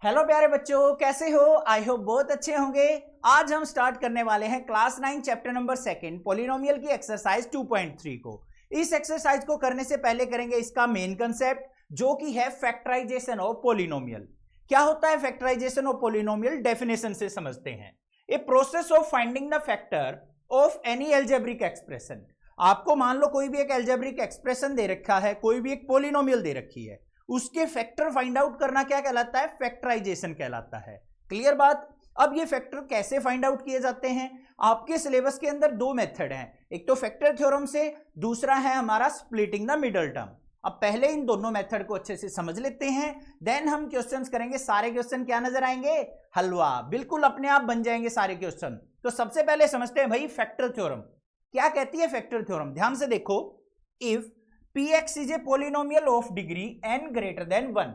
Hello प्यारे बच्चों, कैसे हो? आई होप बहुत अच्छे होंगे। आज हम स्टार्ट करने वाले हैं क्लास 9 चैप्टर नंबर 2 पॉलिनोमियल की एक्सरसाइज 2.3 को। इस एक्सरसाइज को करने से पहले करेंगे इसका मेन कंसेप्ट, जो कि है फैक्टराइजेशन ऑफ पॉलिनोमियल। क्या होता है फैक्टराइजेशन ऑफ पॉलिनोमियल? डेफिनेशन से समझते हैं। A process of finding the factor of any algebraic expression. आपको मान लो कोई भी एक एल्जेब्रिक एक्सप्रेशन दे रखा है, कोई भी एक पॉलिनोमियल दे रखी है, उसके फैक्टर फाइंड आउट करना क्या कहलाता है? फैक्टराइजेशन कहलाता है। क्लियर बात? अब ये फैक्टर कैसे फाइंड आउट किए जाते हैं? आपके सिलेबस के अंदर दो मेथड हैं, एक तो फैक्टर थ्योरम से, दूसरा है हमारा स्प्लिटिंग द मिडल टर्म। अब पहले इन दोनों मेथड को अच्छे से समझ लेते हैं, देन हम क्वेश्चंस करेंगे। सारे क्वेश्चन क्या नजर आएंगे? हलवा, बिल्कुल अपने आप बन जाएंगे सारे क्वेश्चन। तो सबसे पहले समझते हैं भाई फैक्टर थ्योरम क्या कहती है। फैक्टर थ्योरम ध्यान से देखो, if Px is a polynomial of degree n greater than 1।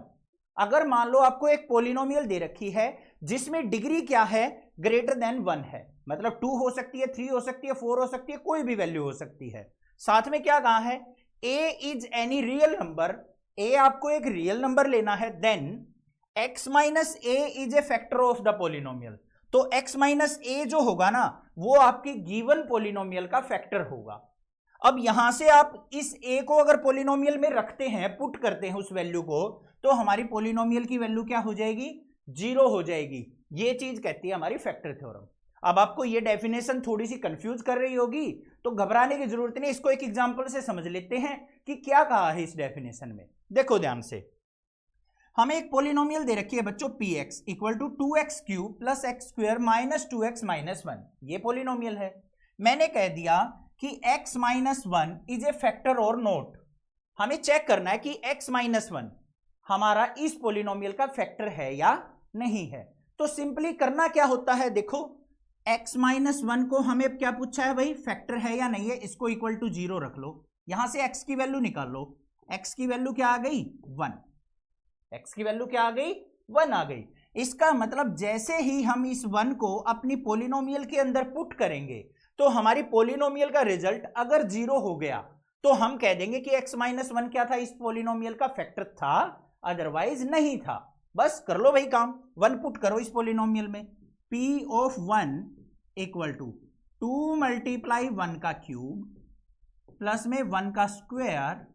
अगर मान लो आपको एक पोलिनोमियल दे रखी है जिसमें डिग्री क्या है? ग्रेटर देन 1 है, मतलब 2 हो सकती है, 3 हो सकती है, 4 हो सकती है, कोई भी वैल्यू हो सकती है। साथ में क्या कहा है? a is any real number, a आपको एक रियल नंबर लेना है, then x minus a is a factor of the polynomial. तो x माइनस a जो होगा ना, वो आपकी गिवन पोलिनोमियल का फैक्टर होगा। अब यहां से आप इस a को अगर पोलिनोमियल में रखते हैं, पुट करते हैं उस वैल्यू को, तो हमारी पोलिनोमियल की वैल्यू क्या हो जाएगी? 0 हो जाएगी। ये चीज कहती है हमारी फैक्टर थ्योरम। अब आपको ये डेफिनेशन थोड़ी सी कंफ्यूज कर रही होगी, तो घबराने की जरूरत नहीं। इसको एक एग्जांपल से समझ लेते हैं कि क्या कहा है इस डेफिनेशन में। देखो ध्यान से, हमें एक पोलिनोमियल दे रखी है बच्चों, px equal to 2x cube plus x square minus 2x minus 1। ये पोलिनोमियल है। मैंने कह दिया कि x minus 1 is a factor और नोट। हमें चेक करना है कि x माइनस 1 हमारा इस पोलिनोमियल का फैक्टर है या नहीं है। तो सिंपली करना क्या होता है, देखो x माइनस 1 को हमें क्या पूछा है भाई? फैक्टर है या नहीं है। इसको इक्वल टू 0 रख लो, यहां से x की वैल्यू निकाल लो। x की वैल्यू क्या आ गई? 1। x की वैल्यू क्या आ गई? 1 आ गई। इसका मतलब जैसे ही हम इस 1 को अपनी पोलिनोमियल के अंदर पुट करेंगे, तो हमारी पोलिनोमियल का रिजल्ट अगर 0 हो गया, तो हम कह देंगे कि x माइनस 1 क्या था? इस पोलिनोमियल का फैक्टर था, अदरवाइज नहीं था। बस कर लो भाई काम, 1 पुट करो इस पोलिनोमियल में। p of 1 equal to 2 multiply 1 का क्यूब प्लस में 1 का स्क्वायर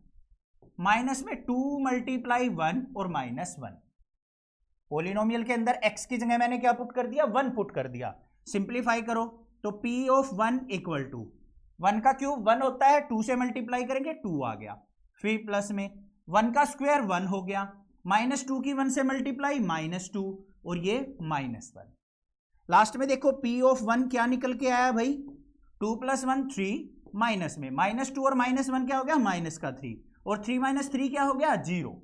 माइनस में 2 मल्टीप्लाई 1 और माइनस 1। पोलिनोमियल के अंदर x की जगह मैंने क्या पुट कर दिया? 1 पुट कर दिया। सिंप्लीफाई करो तो p ऑफ 1 इक्वल टू 1 का क्यूब 1 होता है, 2 से मल्टीप्लाई करेंगे 2 आ गया, फिर प्लस में 1 का स्क्वायर 1 हो गया, माइनस 2 की 1 से मल्टीप्लाई माइनस 2 और ये माइनस 1। लास्ट में देखो p ऑफ 1 क्या निकल के आया भाई? 2 प्लस 1 3, माइनस में माइनस 2 और माइनस 1 क्या हो गया? माइनस का 3, और 3 माइनस 3 क्या हो गया? 0।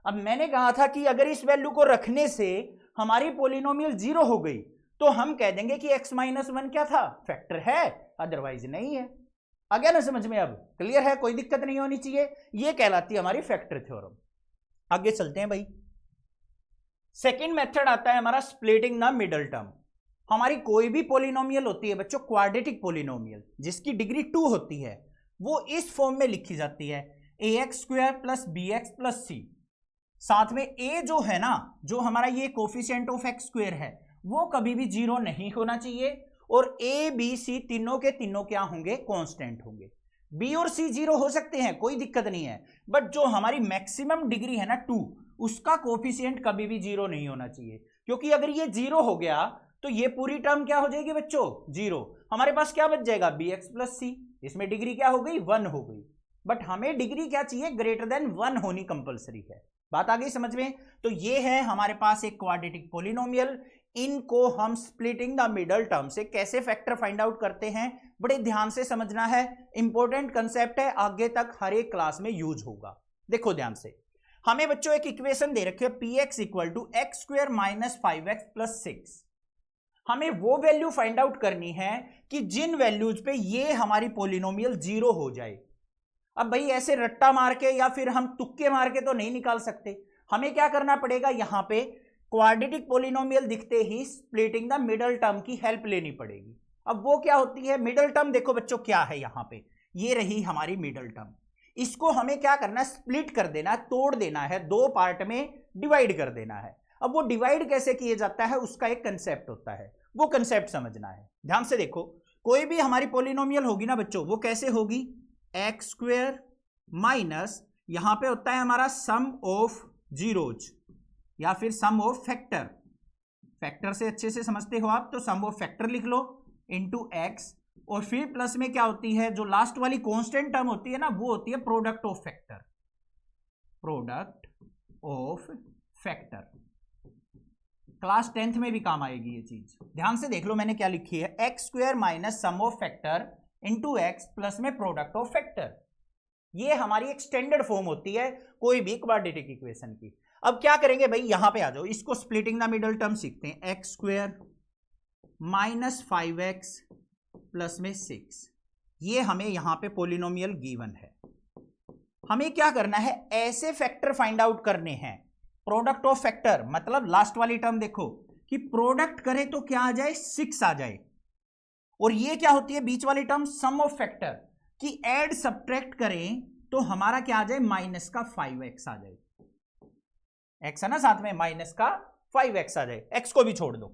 अब मैंने कहा था कि अगर इस वैल्यू को रखने से हमारी पोलिनोमियल 0 हो गई, तो हम कह देंगे कि x माइनस 1 क्या था? फैक्टर है, अदरवाइज नहीं है। आ गया ना समझ में? अब क्लियर है, कोई दिक्कत नहीं होनी चाहिए। ये कहलाती है हमारी फैक्टर थ्योरम। आगे चलते हैं भाई। सेकंड मेथड आता है हमारा स्प्लिटिंग द मिडल टर्म। हमारी कोई भी पोलिनोमियल होती है बच्चों, क्वाड्रेटिक पोलिनोमियल जिसकी डिग्री 2 होती है, वो इस फॉर्म में लिखी जाती है, ax square plus bx plus c। साथ में a जो है ना, जो हमारा ये कोफिशिएंट ऑफ x स्क्वायर है, वो कभी भी 0 नहीं होना चाहिए, और a b c तीनों के तीनों क्या होंगे? कांस्टेंट होंगे। b और c 0 हो सकते हैं, कोई दिक्कत नहीं है, बट जो हमारी मैक्सिमम डिग्री है ना 2, उसका कोफिशिएंट कभी भी 0 नहीं होना चाहिए, क्योंकि अगर ये 0 हो गया तो ये पूरी टर्म क्या हो जाएगी बच्चों? 0। हमारे पास क्या बच जाएगा? bx plus c। इसमें डिग्री क्या हो गई? 1 हो गई। बट हमें डिग्री क्या चाहिए? ग्रेटर देन 1 होनी कंपलसरी है। बात आ गई समझ में? तो ये है हमारे पास एक क्वाड्रेटिक पोलिनोमियल। इनको हम स्प्लिटिंग द मिडल टर्म से कैसे फैक्टर फाइंड आउट करते हैं, बड़े ध्यान से समझना है। इंपॉर्टेंट कंसेप्ट है, आगे तक हर एक क्लास में यूज होगा। देखो ध्यान से, हमें बच्चों एक इक्वेशन दे रखी है, px equal to x square minus 5x plus 6। हमें वो वैल्यू फाइंड आउट करनी है कि जिन वैल्यूज पे ये हमारी पोलिनोमियल 0 हो जाए। अब भाई ऐसे रट्टा मार के या फिर हम तुक्के मार के तो नहीं निकाल सकते, हमें क्या करना पड़ेगा? यहां पे क्वाड्रेटिक पोलिनोमियल दिखते ही स्प्लिटिंग द मिडल टर्म की हेल्प लेनी पड़ेगी। अब वो क्या होती है मिडल टर्म? देखो बच्चों क्या है यहां पे, ये रही हमारी मिडल टर्म। इसको हमें क्या करना है? स्प्लिट कर देना है, तोड़ देना है, दो पार्ट में डिवाइड कर देना है। अब वो डिवाइड कैसे किया जाता है उसका एक कंसेप्ट होता है, वो कंसेप्ट समझना है। ध्यान से देखो, कोई भी हमारी पॉलिनोमियल होगी ना बच्चों, वो कैसे होगी, एक्स स्क्वायर माइनस यहां पे होता है हमारा सम ऑफ जीरोज या फिर सम ऑफ फैक्टर। फैक्टर से अच्छे से समझते हो आप, तो सम ऑफ फैक्टर लिख लो इनटू एक्स, और फिर प्लस में क्या होती है, जो लास्ट वाली कांस्टेंट टर्म होती है ना, वो होती है product of factor. Product of factor class 10th में भी काम आएगी ये चीज। ध्यान से देख लो मैंने क्या लिखी है, x square minus sum of factor into x plus में प्रोडक्ट ऑफ फैक्टर। ये हमारी एक स्टैंडर्ड फॉर्म होती है कोई भी क्वाड्रेटिक इक्वेशन की। अब क्या करेंगे भाई, यहां पे आ जाओ, इसको स्प्लिटिंग द मिडल टर्म सीखते हैं। X square minus 5x plus में 6, ये हमें यहां पे पॉलिनोमियल गिवन है। हमें क्या करना है, ऐसे फैक्टर फाइंड आउट करने हैं। प्रोडक्ट ऑफ फैक्टर मतलब लास्ट वाली टर्म देखो कि प्रोडक्ट करे तो क्या आ जाए, 6 आ जाए, और ये क्या होती है बीच वाली टर्म, सम ऑफ फैक्टर कि ऐड सब्ट्रैक्ट करें तो हमारा क्या आ जाए, माइनस का 5x आ जाए। x है ना साथ में, माइनस का 5x आ जाए। x को भी छोड़ दो,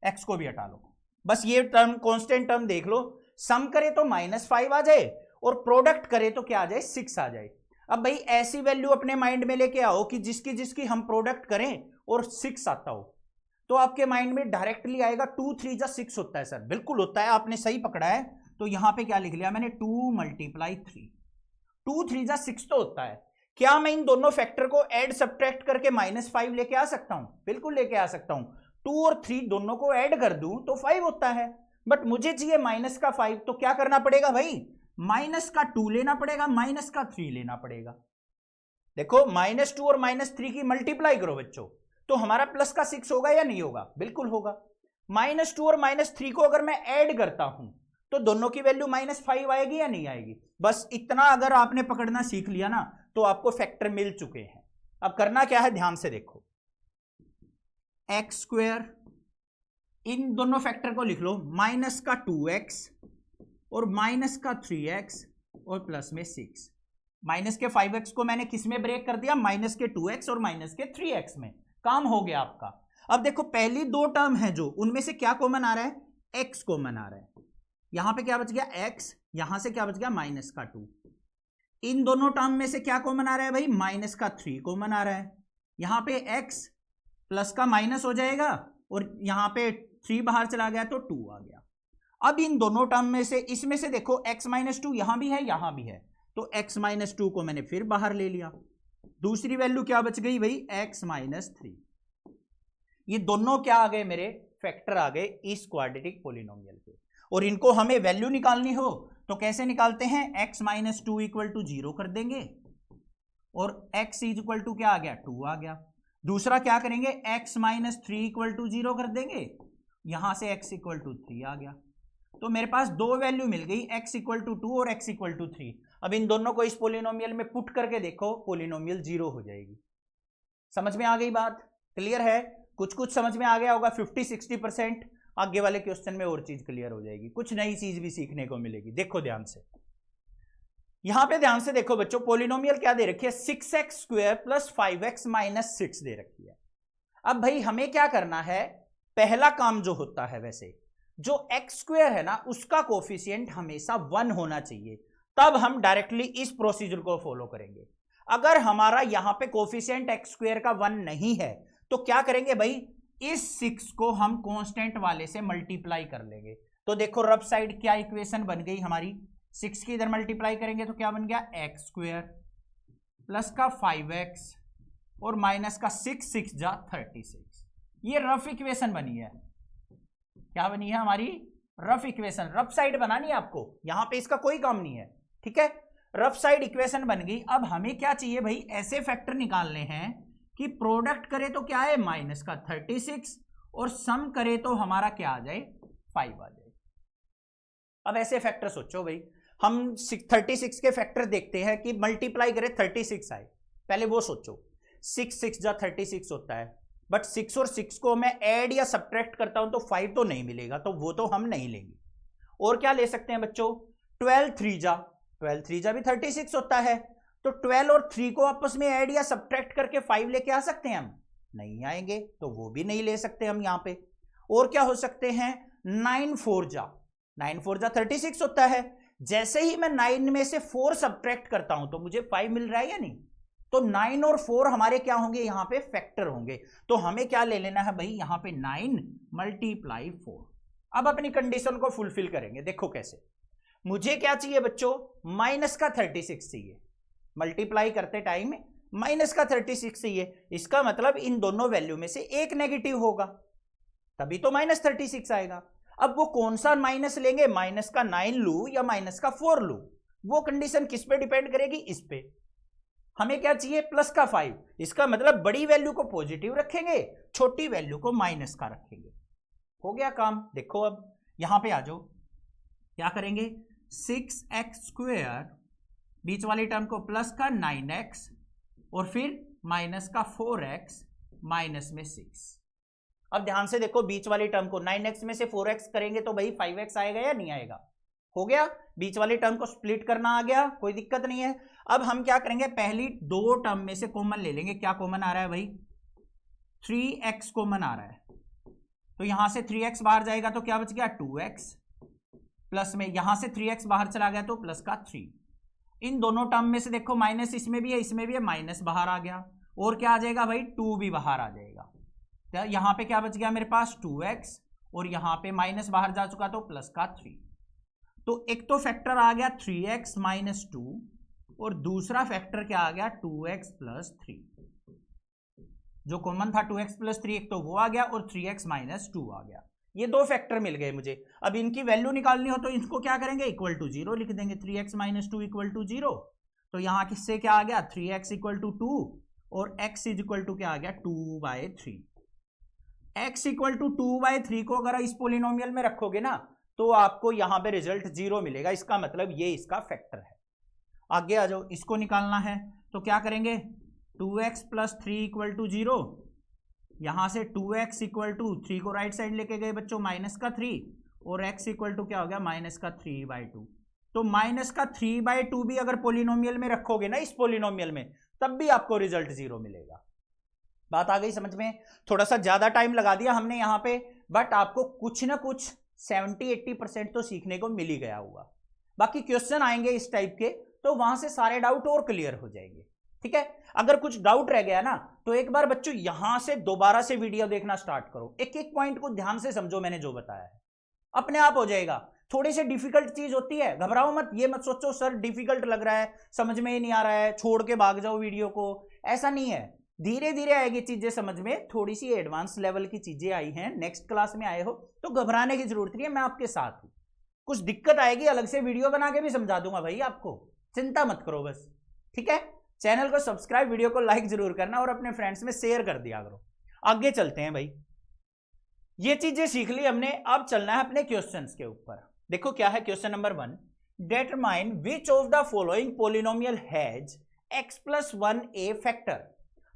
x को भी हटा लो, बस ये टर्म कांस्टेंट टर्म देख लो, सम करे तो -5 आ जाए और प्रोडक्ट करे तो क्या आ जाए, 6 आ जाए। अब भाई ऐसी वैल्यू अपने माइंड में लेके आओ कि जिसकी जिसकी हम प्रोडक्ट करें और 6 आता हो, तो आपके माइंड में डायरेक्टली आएगा 2 3 जा 6 होता है सर, बिल्कुल होता है, आपने सही पकड़ा है। तो यहां पे क्या लिख लिया मैंने, 2 × 3, 2 3 जा 6 तो होता है। क्या मैं इन दोनों फैक्टर को ऐड सब्ट्रैक्ट करके -5 लेके आ सकता हूं, बिल्कुल लेके आ सकता हूं। 2 और 3 दोनों को ऐड कर दूं तो 5 होता है, बट मुझे चाहिए -5, तो क्या करना पड़ेगा भाई, -2 लेना पड़ेगा, -3 लेना पड़ेगा। देखो -2 और -3 की मल्टीप्लाई करो बच्चों, तो हमारा प्लस का 6 होगा या नहीं होगा, बिल्कुल होगा। -2 और -3 को अगर मैं ऐड करता हूं तो दोनों की वैल्यू -5 आएगी या नहीं आएगी। बस इतना अगर आपने पकड़ना सीख लिया ना तो आपको फैक्टर मिल चुके हैं। अब करना क्या है, ध्यान से देखो, एक्स स्क्वायर, इन दोनों फैक्टर को लिख लो, माइनस का 2x और माइनस का 3x और प्लस में 6। माइनस के 5x को मैंने किस में ब्रेक कर दिया, माइनस के 2x और माइनस के 3x में, काम हो गया आपका। अब देखो पहली दो टर्म है जो, उनमें से क्या कॉमन आ रहा है, x कॉमन आ रहा है। यहां पे क्या बच गया x, यहां से क्या बच गया माइनस का 2। इन दोनों टर्म में से क्या कॉमन आ रहा है भाई, माइनस का 3 कॉमन आ रहा है। यहां पे x प्लस का माइनस हो जाएगा और यहां पे 3 बाहर चला गया तो 2 आ गया। अब इन दोनों टर्म में से, इसमें से देखो x - 2 यहां भी है यहां भी है, तो x - 2 को मैंने फिर बाहर ले लिया। दूसरी वैल्यू क्या बच गई भाई, x - 3। ये दोनों क्या आ गए मेरे, फैक्टर आ गए इस क्वाड्रेटिक पॉलिनोमियल के। और इनको हमें वैल्यू निकालनी हो तो कैसे निकालते हैं, x - 2 = 0 कर देंगे और x = क्या आ गया, 2 आ गया। दूसरा क्या करेंगे, x - 3 = 0 कर देंगे, यहां से x = 3 आ गया। तो मेरे पास दो वैल्यू मिल गई, x = 2 और x = 3। अब इन दोनों को इस पॉलिनोमियल में पुट करके देखो, पॉलिनोमियल 0 हो जाएगी। समझ में आ गई बात, क्लियर है। कुछ कुछ समझ में आ गया होगा, 50-60%। आगे वाले क्वेश्चन में और चीज क्लियर हो जाएगी, कुछ नई चीज भी सीखने को मिलेगी। देखो ध्यान से, यहां पे ध्यान से देखो बच्चों, पॉलिनोमियल क्या दे रखी है, 6x² + 5x - 6 दे रखी है। अब भाई हमें क्या करना है, पहला काम जो होता है, वैसे जो x² है ना उसका कोफिशिएंट हमेशा 1 होना चाहिए, तब हम डायरेक्टली इस प्रोसीजर को फॉलो करेंगे। अगर हमारा यहां पे कोफिशिएंट x² का 1 नहीं है तो क्या करेंगे भाई, इस 6 को हम कांस्टेंट वाले से मल्टीप्लाई कर लेंगे। तो देखो रफ साइड क्या इक्वेशन बन गई हमारी, 6 की इधर मल्टीप्लाई करेंगे तो क्या बन गया, x² प्लस का 5x और माइनस का 6 6 जा 36। ये रफ इक्वेशन बनी है। क्या बनी है हमारी, रफ इक्वेशन। रफ साइड बनानी है आपको, यहां पे इसका कोई काम नहीं है, ठीक है। रफ साइड इक्वेशन बन गई। अब हमें क्या चाहिए भाई, ऐसे फैक्टर निकालने हैं कि प्रोडक्ट करे तो क्या है, माइनस का 36 और सम करे तो हमारा क्या आ जाए, 5 आ जाए। अब ऐसे फैक्टर सोचो भाई, हम 36 के फैक्टर देखते हैं कि मल्टीप्लाई करे 36 आए, पहले वो सोचो। 6 6 जा 36 होता है, बट 6 और 6 को मैं ऐड या सब्ट्रैक्ट करता हूं तो 5 तो नहीं मिलेगा, तो वो तो हम नहीं लेंगे। और क्या ले सकते हैं बच्चों, 12 3 जा भी 36 होता है, तो 12 और 3 को आपस में ऐड या सब्ट्रैक्ट करके 5 लेके आ सकते हैं हम, नहीं आएंगे, तो वो भी नहीं ले सकते हम यहां पे। और क्या हो सकते हैं, 9 4 जा 36 होता है। जैसे ही मैं 9 में से 4 सब्ट्रैक्ट करता हूं तो मुझे 5 मिल रहा है या नहीं, तो 9 और 4 हमारे क्या होंगे, यहां पे फैक्टर होंगे। तो हमें क्या ले लेना है भाई, यहां पे 9 × 4। अब अपनी कंडीशन को फुलफिल करेंगे। देखो कैसे, मुझे क्या चाहिए बच्चों, माइनस का 36 चाहिए, मल्टीप्लाई करते टाइम माइनस का 36 चाहिए। इसका मतलब इन दोनों वैल्यू में से एक नेगेटिव होगा, तभी तो -36 आएगा। अब वो कौन सा माइनस लेंगे, माइनस का 9 लू या माइनस का 4 लू, वो कंडीशन किस पे डिपेंड करेगी, इस पे। हमें क्या चाहिए, प्लस का 5। इसका मतलब बड़ी वैल्यू को पॉजिटिव रखेंगे, छोटी वैल्यू को माइनस का रखेंगे। हो गया काम। देखो अब यहां पे आ जाओ, क्या करेंगे, 6x², बीच वाली टर्म को प्लस का 9x और फिर माइनस का 4x, माइनस में 6। अब ध्यान से देखो, बीच वाली टर्म को 9x में से 4x करेंगे तो भाई 5x आएगा या नहीं आएगा, हो गया। बीच वाली टर्म को स्प्लिट करना आ गया, कोई दिक्कत नहीं है। अब हम क्या करेंगे, पहली दो टर्म में से कॉमन ले लेंगे। क्या कॉमन आ रहा है भाई, 3x कॉमन आ रहा है, तो यहां से 3x बाहर जाएगा तो क्या बच गया, 2x, प्लस में यहां से 3x बाहर चला गया तो प्लस का 3। इन दोनों टर्म में से देखो माइनस इसमें भी है, इसमें भी है, माइनस बाहर आ गया, और क्या आ जाएगा भाई, 2 भी बाहर आ जाएगा। तो यहां पे क्या बच गया मेरे पास, 2x, और यहां पे माइनस बाहर जा चुका तो प्लस का 3। तो एक तो फैक्टर आ गया 3x - 2, और दूसरा फैक्टर क्या आ गया, 2x + 3। जो कॉमन था 2x + 3, एक तो वो आ गया और 3x - 2 आ गया। ये दो फैक्टर मिल गए मुझे। अब इनकी वैल्यू निकालनी हो तो इसको क्या करेंगे, इक्वल टू 0 लिख देंगे। 3x - 2 = 0, तो यहां किससे क्या आ गया, 3x = 2 और x = क्या आ गया, 2/3। x = 2/3 को अगर इस पोलिनोमियल में रखोगे ना तो आपको यहां पे रिजल्ट 0 मिलेगा। इसका मतलब ये इसका फैक्टर है। आगे आ जाओ, इसको निकालना है तो क्या करेंगे, 2x + 3 = 0। यहां से 2x = 3 को राइट साइड लेके गए बच्चों, -3, और x = क्या हो गया, -3/2। तो -3/2 भी अगर पोलिनोमियल में रखोगे ना, इस पोलिनोमियल में, तब भी आपको रिजल्ट 0 मिलेगा। बात आ गई समझ में। थोड़ा सा ज्यादा टाइम लगा दिया हमने यहां पे, बट आपको कुछ ना कुछ 70-80% तो सीखने को मिल ही गया होगा। बाकी क्वेश्चन आएंगे इस टाइप के, तो वहां से सारे डाउट और क्लियर हो जाएंगे। ठीक है, अगर कुछ डाउट रह गया ना तो एक बार बच्चों यहां से दोबारा से वीडियो देखना स्टार्ट करो, एक एक पॉइंट को ध्यान से समझो, मैंने जो बताया है अपने आप हो जाएगा। थोड़ी सी डिफिकल्ट चीज होती है, घबराओ मत, ये मत सोचो सर डिफिकल्ट लग रहा है, समझ में ही नहीं आ रहा है, छोड़ के भाग जाओ वीडियो को, ऐसा नहीं है। धीरे धीरे आएगी चीजें समझ में। थोड़ी सी एडवांस लेवल की चीजें आई हैं, नेक्स्ट क्लास में आए हो तो घबराने की जरूरत नहीं है, मैं आपके साथ हूं। कुछ दिक्कत आएगी अलग से वीडियो बना के भी समझा दूंगा भाई आपको, चिंता मत करो बस। ठीक है, चैनल को सब्सक्राइब, वीडियो को लाइक जरूर करना और अपने फ्रेंड्स में शेयर कर दिया करो। आगे चलते हैं भाई, ये चीजें सीख ली हमने, अब चलना है अपने क्वेश्चंस के ऊपर। देखो क्या है question number 1, determine which of the following polynomial has x + 1 a factor.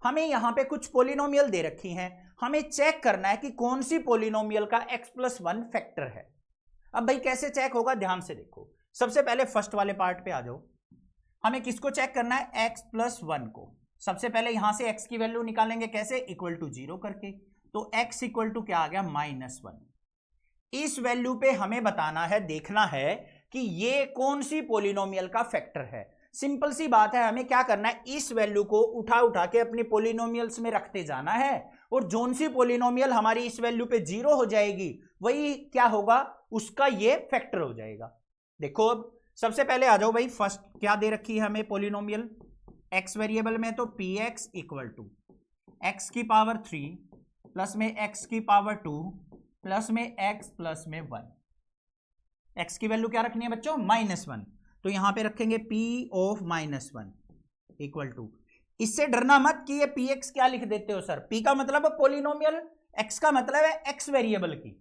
हमें यहां पे कुछ पोलिनोमियल दे रखी हैं, हमें चेक करना है कि कौन सी पोलिनोमियल का x + 1 फैक्टर है। अब भाई कैसे चेक होगा, ध्यान से देखो। सबसे पहले फर्स्ट वाले पार्ट पे आ जाओ, हमें किसको चेक करना है, x + 1 को। सबसे पहले यहां से x की वैल्यू निकालेंगे, कैसे, इक्वल टू 0 करके। तो x = क्या आ गया, -1। इस वैल्यू पे हमें बताना है, देखना है कि ये कौन सी पोलिनोमियल का फैक्टर है। सिंपल सी बात है, हमें क्या करना है, इस वैल्यू को उठा उठा के अपने पोलिनोमियल्स में रखते जाना है, और जोन सी पोलिनोमियल हमारी इस वैल्यू पे 0 हो जाएगी वही क्या होगा, उसका ये फैक्टर हो जाएगा। देखो अब सबसे पहले आ जाओ भाई, फर्स्ट क्या दे रखी है हमें पोलिनोमियल, x वेरिएबल में, तो px = x³ प्लस में x² प्लस में x प्लस में 1। x की वैल्यू क्या रखनी है बच्चों, -1, तो यहां पे रखेंगे p of -1 इक्वल टू, इससे डरना मत कि ये px क्या लिख देते हो सर, p का मतलब पोलिनोमियल, x का मतलब है x वेरिएबल की,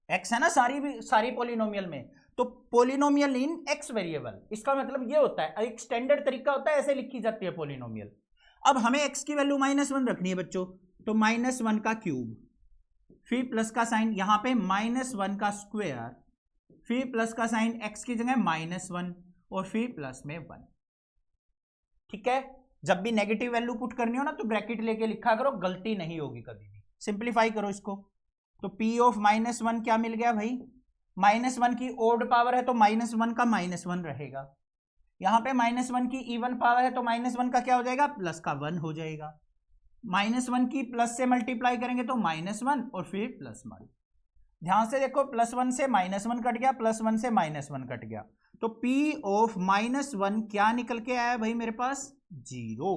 x है ना सारी पोलिनोमियल में, तो पोलिनोमियल इन x वेरिएबल, इसका मतलब ये होता है, एक स्टैंडर्ड तरीका होता है, ऐसे लिखी जाती है पोलिनोमियल। अब हमें x की वैल्यू -1 रखनी है बच्चों, तो -1 का क्यूब, फिर प्लस का साइन, यहां पे -1 का स्क्वायर, फिर प्लस का साइन, x की जगह -1 और फिर प्लस में 1। ठीक है, जब भी नेगेटिव वैल्यू पुट करनी हो ना तो ब्रैकेट लेके लिखा करो, गलती नहीं होगी कभी भी। सिंप्लीफाई करो इसको, तो p ऑफ -1 क्या मिल गया भाई, -1 की ओड पावर है तो -1 का -1 रहेगा, यहां पे -1 की इवन पावर है तो -1 का क्या हो जाएगा, प्लस का 1 हो जाएगा। -1 की प्लस से मल्टीप्लाई करेंगे तो -1 और फिर +1। ध्यान से देखो, +1 से -1 कट गया, +1 से -1 कट गया, तो p ऑफ -1 क्या निकल के आया भाई मेरे पास, 0।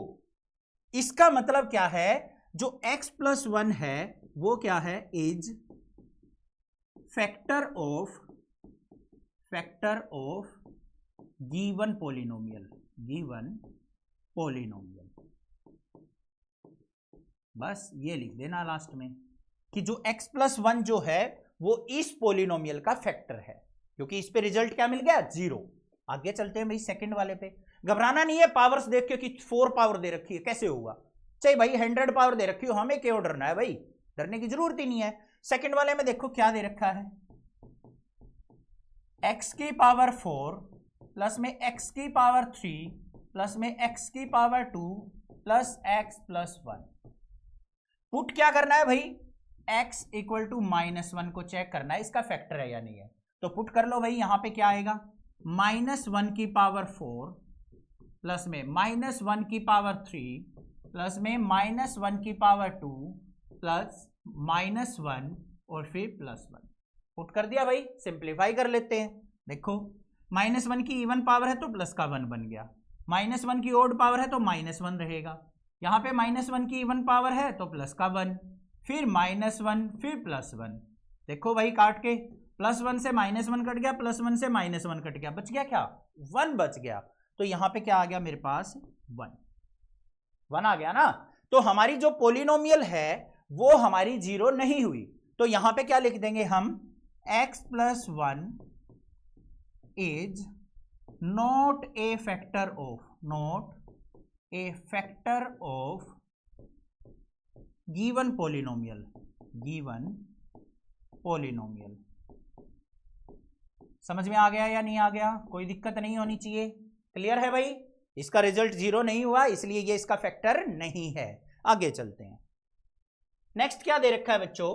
इसका मतलब क्या है, जो x + 1 है वो क्या है, is factor of given polynomial, बस ये लिख देना लास्ट में कि जो x + 1 जो है वो इस पॉलिनोमियल का फैक्टर है, क्योंकि इस पे रिजल्ट क्या मिल गया, 0। आगे चलते हैं भाई सेकंड वाले पे। घबराना नहीं है पावर्स देख के कि 4 पावर दे रखी है कैसे होगा, चाहे भाई 100 पावर दे रखी हो, हमें क्यों डरना है भाई, डरने की जरूरत ही नहीं है। सेकंड वाले में देखो क्या दे रखा है, x की पावर 4 प्लस में x की पावर 3 प्लस में x की पावर 2 प्लस x + 1। पुट क्या करना है भाई, x = -1 को चेक करना है इसका फैक्टर है या नहीं है, तो पुट कर लो भाई। यहां पे क्या आएगा, -1 की पावर 4 प्लस में -1 की पावर 3 प्लस में -1 की पावर 2 प्लस -1 और फिर +1। पुट कर दिया भाई, सिंप्लीफाई कर लेते हैं। देखो -1 की इवन पावर है तो प्लस का 1 बन गया, -1 की ओड पावर है तो -1 रहेगा, यहां पे -1 की इवन पावर है तो प्लस का 1, फिर -1 फिर +1। देखो भाई काट के, +1 से -1 कट गया, +1 से -1 कट गया, बच गया क्या, 1 बच गया। तो यहां पे क्या आ गया मेरे पास, 1 आ गया ना। तो हमारी जो पॉलिनोमियल है वो हमारी 0 नहीं हुई, तो यहां पे क्या लिख देंगे हम, x + 1 is not a factor of given polynomial. समझ में आ गया या नहीं आ गया, कोई दिक्कत नहीं होनी चाहिए, क्लियर है भाई। इसका रिजल्ट 0 नहीं हुआ इसलिए ये इसका फैक्टर नहीं है। आगे चलते हैं, नेक्स्ट क्या दे रखा है बच्चों,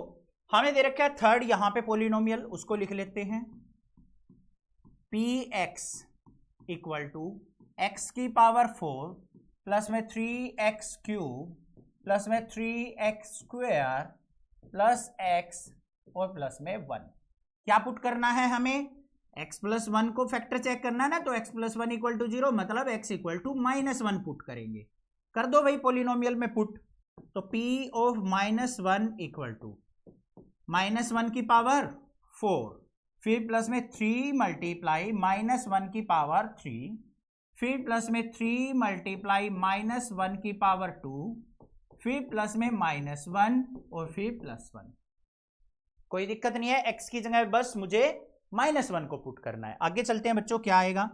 हमें दे रखा है थर्ड यहां पे पॉलिनोमियल, उसको लिख लेते हैं, px = x की पावर 4 प्लस में 3x³ प्लस में 3x² प्लस x और प्लस में 1। क्या पुट करना है हमें, x + 1 को फैक्टर चेक करना है ना, तो x + 1 = 0 मतलब x = -1 पुट करेंगे। कर दो भाई पॉलिनोमियल में पुट, तो p ऑफ -1 = -1 की पावर 4 फिर प्लस में 3 मल्टीप्लाई -1 की पावर 3 फिर प्लस में 3 मल्टीप्लाई -1 की पावर 2 फिर प्लस में -1 और फिर +1। कोई दिक्कत नहीं है, x की जगह बस मुझे -1 को पुट करना है। आगे चलते हैं बच्चों, क्या आएगा,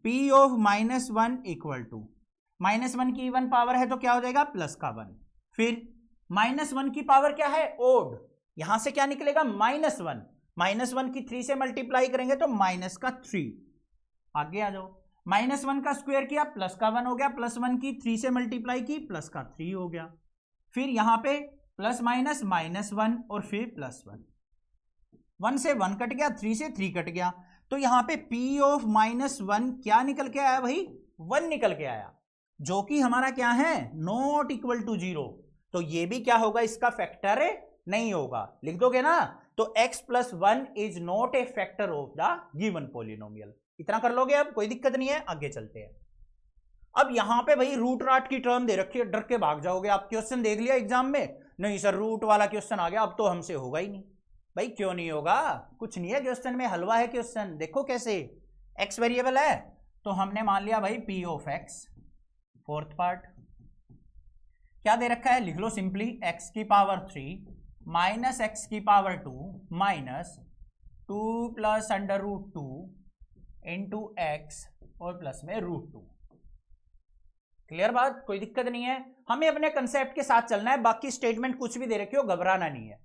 p ऑफ -1 = -1 की इवन पावर है तो क्या हो जाएगा, प्लस का 1, फिर -1 की पावर क्या है, ओड, यहां से क्या निकलेगा, -1, -1 की 3 से मल्टीप्लाई करेंगे तो -3। आगे आ जाओ, -1 का स्क्वायर किया प्लस का 1 हो गया, +1 की 3 से मल्टीप्लाई की प्लस का 3 हो गया, फिर यहां पे प्लस माइनस -1 और फिर +1, 1 से 1 कट गया, 3 से 3 कट गया, तो यहां पे p ऑफ -1 क्या निकल के आया भाई, 1 निकल के आया, जो कि हमारा क्या है, नॉट इक्वल टू 0। तो ये भी क्या होगा, इसका फैक्टर नहीं होगा, लिख दोगे ना, तो x + 1 is not a factor of the given polynomial. इतना कर लोगे, अब कोई दिक्कत नहीं है। आगे चलते हैं, अब यहां पे भाई रूट राट की टर्म दे रखी है, डर के भाग जाओगे, आप क्वेश्चन देख लिया एग्जाम में, नहीं सर रूट वाला क्वेश्चन आ गया, अब तो हमसे होगा ही नहीं। भाई क्यों नहीं होगा, कुछ नहीं है क्वेश्चन में, हलवा है क्वेश्चन। देखो कैसे, x वेरिएबल है तो हमने मान लिया भाई p of x, fourth part क्या दे रखा है, लिख लो सिंपली, x की पावर 3 माइनस x की power 2 minus 2 plus √2 into x और प्लस में √2। क्लियर बात, कोई दिक्कत नहीं है, हमें अपने कंसेप्ट के साथ चलना है, बाकी स्टेटमेंट कुछ भी दे रखे हो घबराना नहीं है।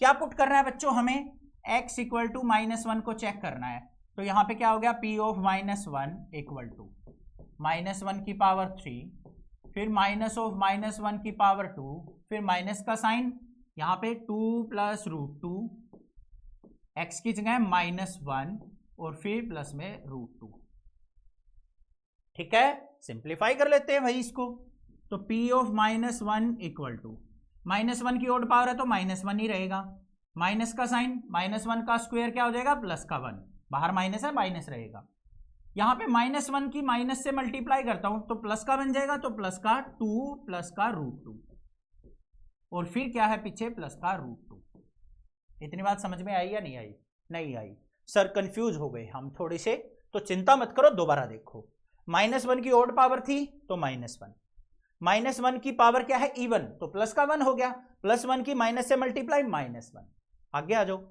क्या पुट करना है बच्चों, हमें x = -1 को चेक करना है, तो यहां पे क्या हो गया, p ऑफ -1 = -1 की पावर 3 फिर माइनस ऑफ -1 की पावर 2, फिर माइनस का साइन, यहाँ पे 2 + √2, x की जगह -1 और फिर प्लस में √2। ठीक है, सिंप्लीफाई कर लेते हैं भाई इसको। तो p ऑफ -1 इक्वल टू -1 की ओड पावर है तो -1 ही रहेगा, माइनस का साइन, -1 का स्क्वायर क्या हो जाएगा प्लस का 1, बाहर माइनस है माइनस रहेगा। यहाँ पे -1 की माइनस से मल्टीप्लाई करता हूं तो प्लस का बन जाएगा, तो प्लस का 2 प्लस का √2 और फिर क्या है पीछे प्लस का √2। इतनी बात समझ में आई या नहीं आई? नहीं आई सर, कंफ्यूज हो गए हम थोड़े से, तो चिंता मत करो, दोबारा देखो। -1 की ओड पावर थी तो -1, -1 की पावर क्या है इवन, तो प्लस का 1 हो गया, +1 की माइनस से मल्टीप्लाई -1। आगे आ जाओ,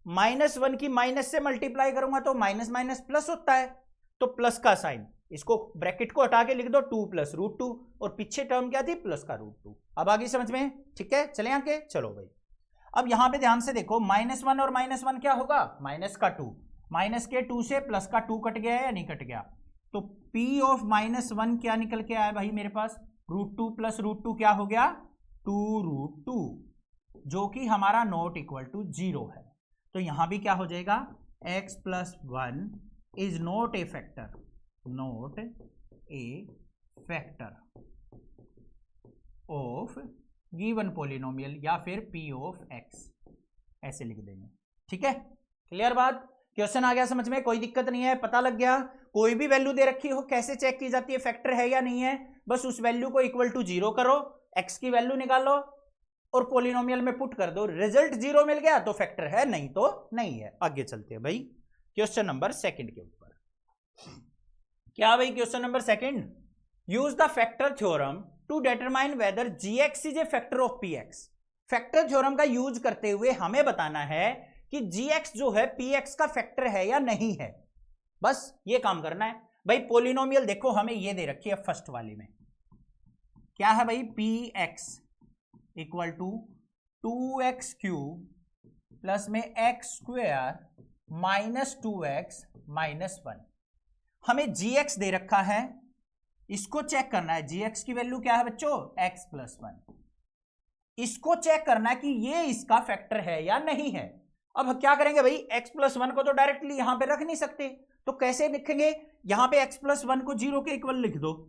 -1 की माइनस से मल्टीप्लाई करूंगा तो माइनस माइनस प्लस होता है, तो प्लस का साइन, इसको ब्रैकेट को हटा के लिख दो 2 + √2 और पीछे टर्म क्या थी प्लस का √2। अब आगे समझ में? ठीक है, चले आगे, चलो भाई। अब यहां पे ध्यान से देखो, -1 और -1 क्या होगा, माइनस का 2, माइनस के 2 से प्लस का 2 कट गया है या नहीं कट गया? तो p ऑफ -1 क्या निकल के आया भाई मेरे पास, √2 + √2 क्या हो गया 2√2, जो कि हमारा नॉट इक्वल टू 0 है। तो यहां भी क्या हो जाएगा, x + 1 is not a factor, not a factor of given polynomial या फिर p ऑफ x, ऐसे लिख देंगे। ठीक है, क्लियर बात? क्वेश्चन आ गया समझ में, कोई दिक्कत नहीं है, पता लग गया। कोई भी वैल्यू दे रखी हो कैसे चेक की जाती है फैक्टर है या नहीं है, बस उस वैल्यू को इक्वल टू 0 करो, x की वैल्यू निकालो और पॉलिनोमियल में पुट कर दो, रिजल्ट 0 मिल गया तो फैक्टर है, नहीं तो नहीं है। आगे चलते हैं भाई क्वेश्चन नंबर 2 के ऊपर। क्या भाई question number 2, use the factor theorem to determine whether gx is a factor of px। Factor theorem का यूज करते हुए हमें बताना है कि gx जो है px का फैक्टर है या नहीं है, बस ये काम करना है भाई। पॉलिनोमियल देखो हमें ये दे रखी है फर्स्ट वाले में, क्या है भाई, px equal to 2x³ plus में x² माइनस 2x माइनस 1। हमें gx दे रखा है, इसको चेक करना है, gx की वैल्यू क्या है बच्चों, x + 1। इसको चेक करना है कि ये इसका फैक्टर है या नहीं है। अब क्या करेंगे भाई, x + 1 को तो डायरेक्टली यहां पे रख नहीं सकते, तो कैसे लिखेंगे, यहां पे x + 1 को 0 के इक्वल लिख दो,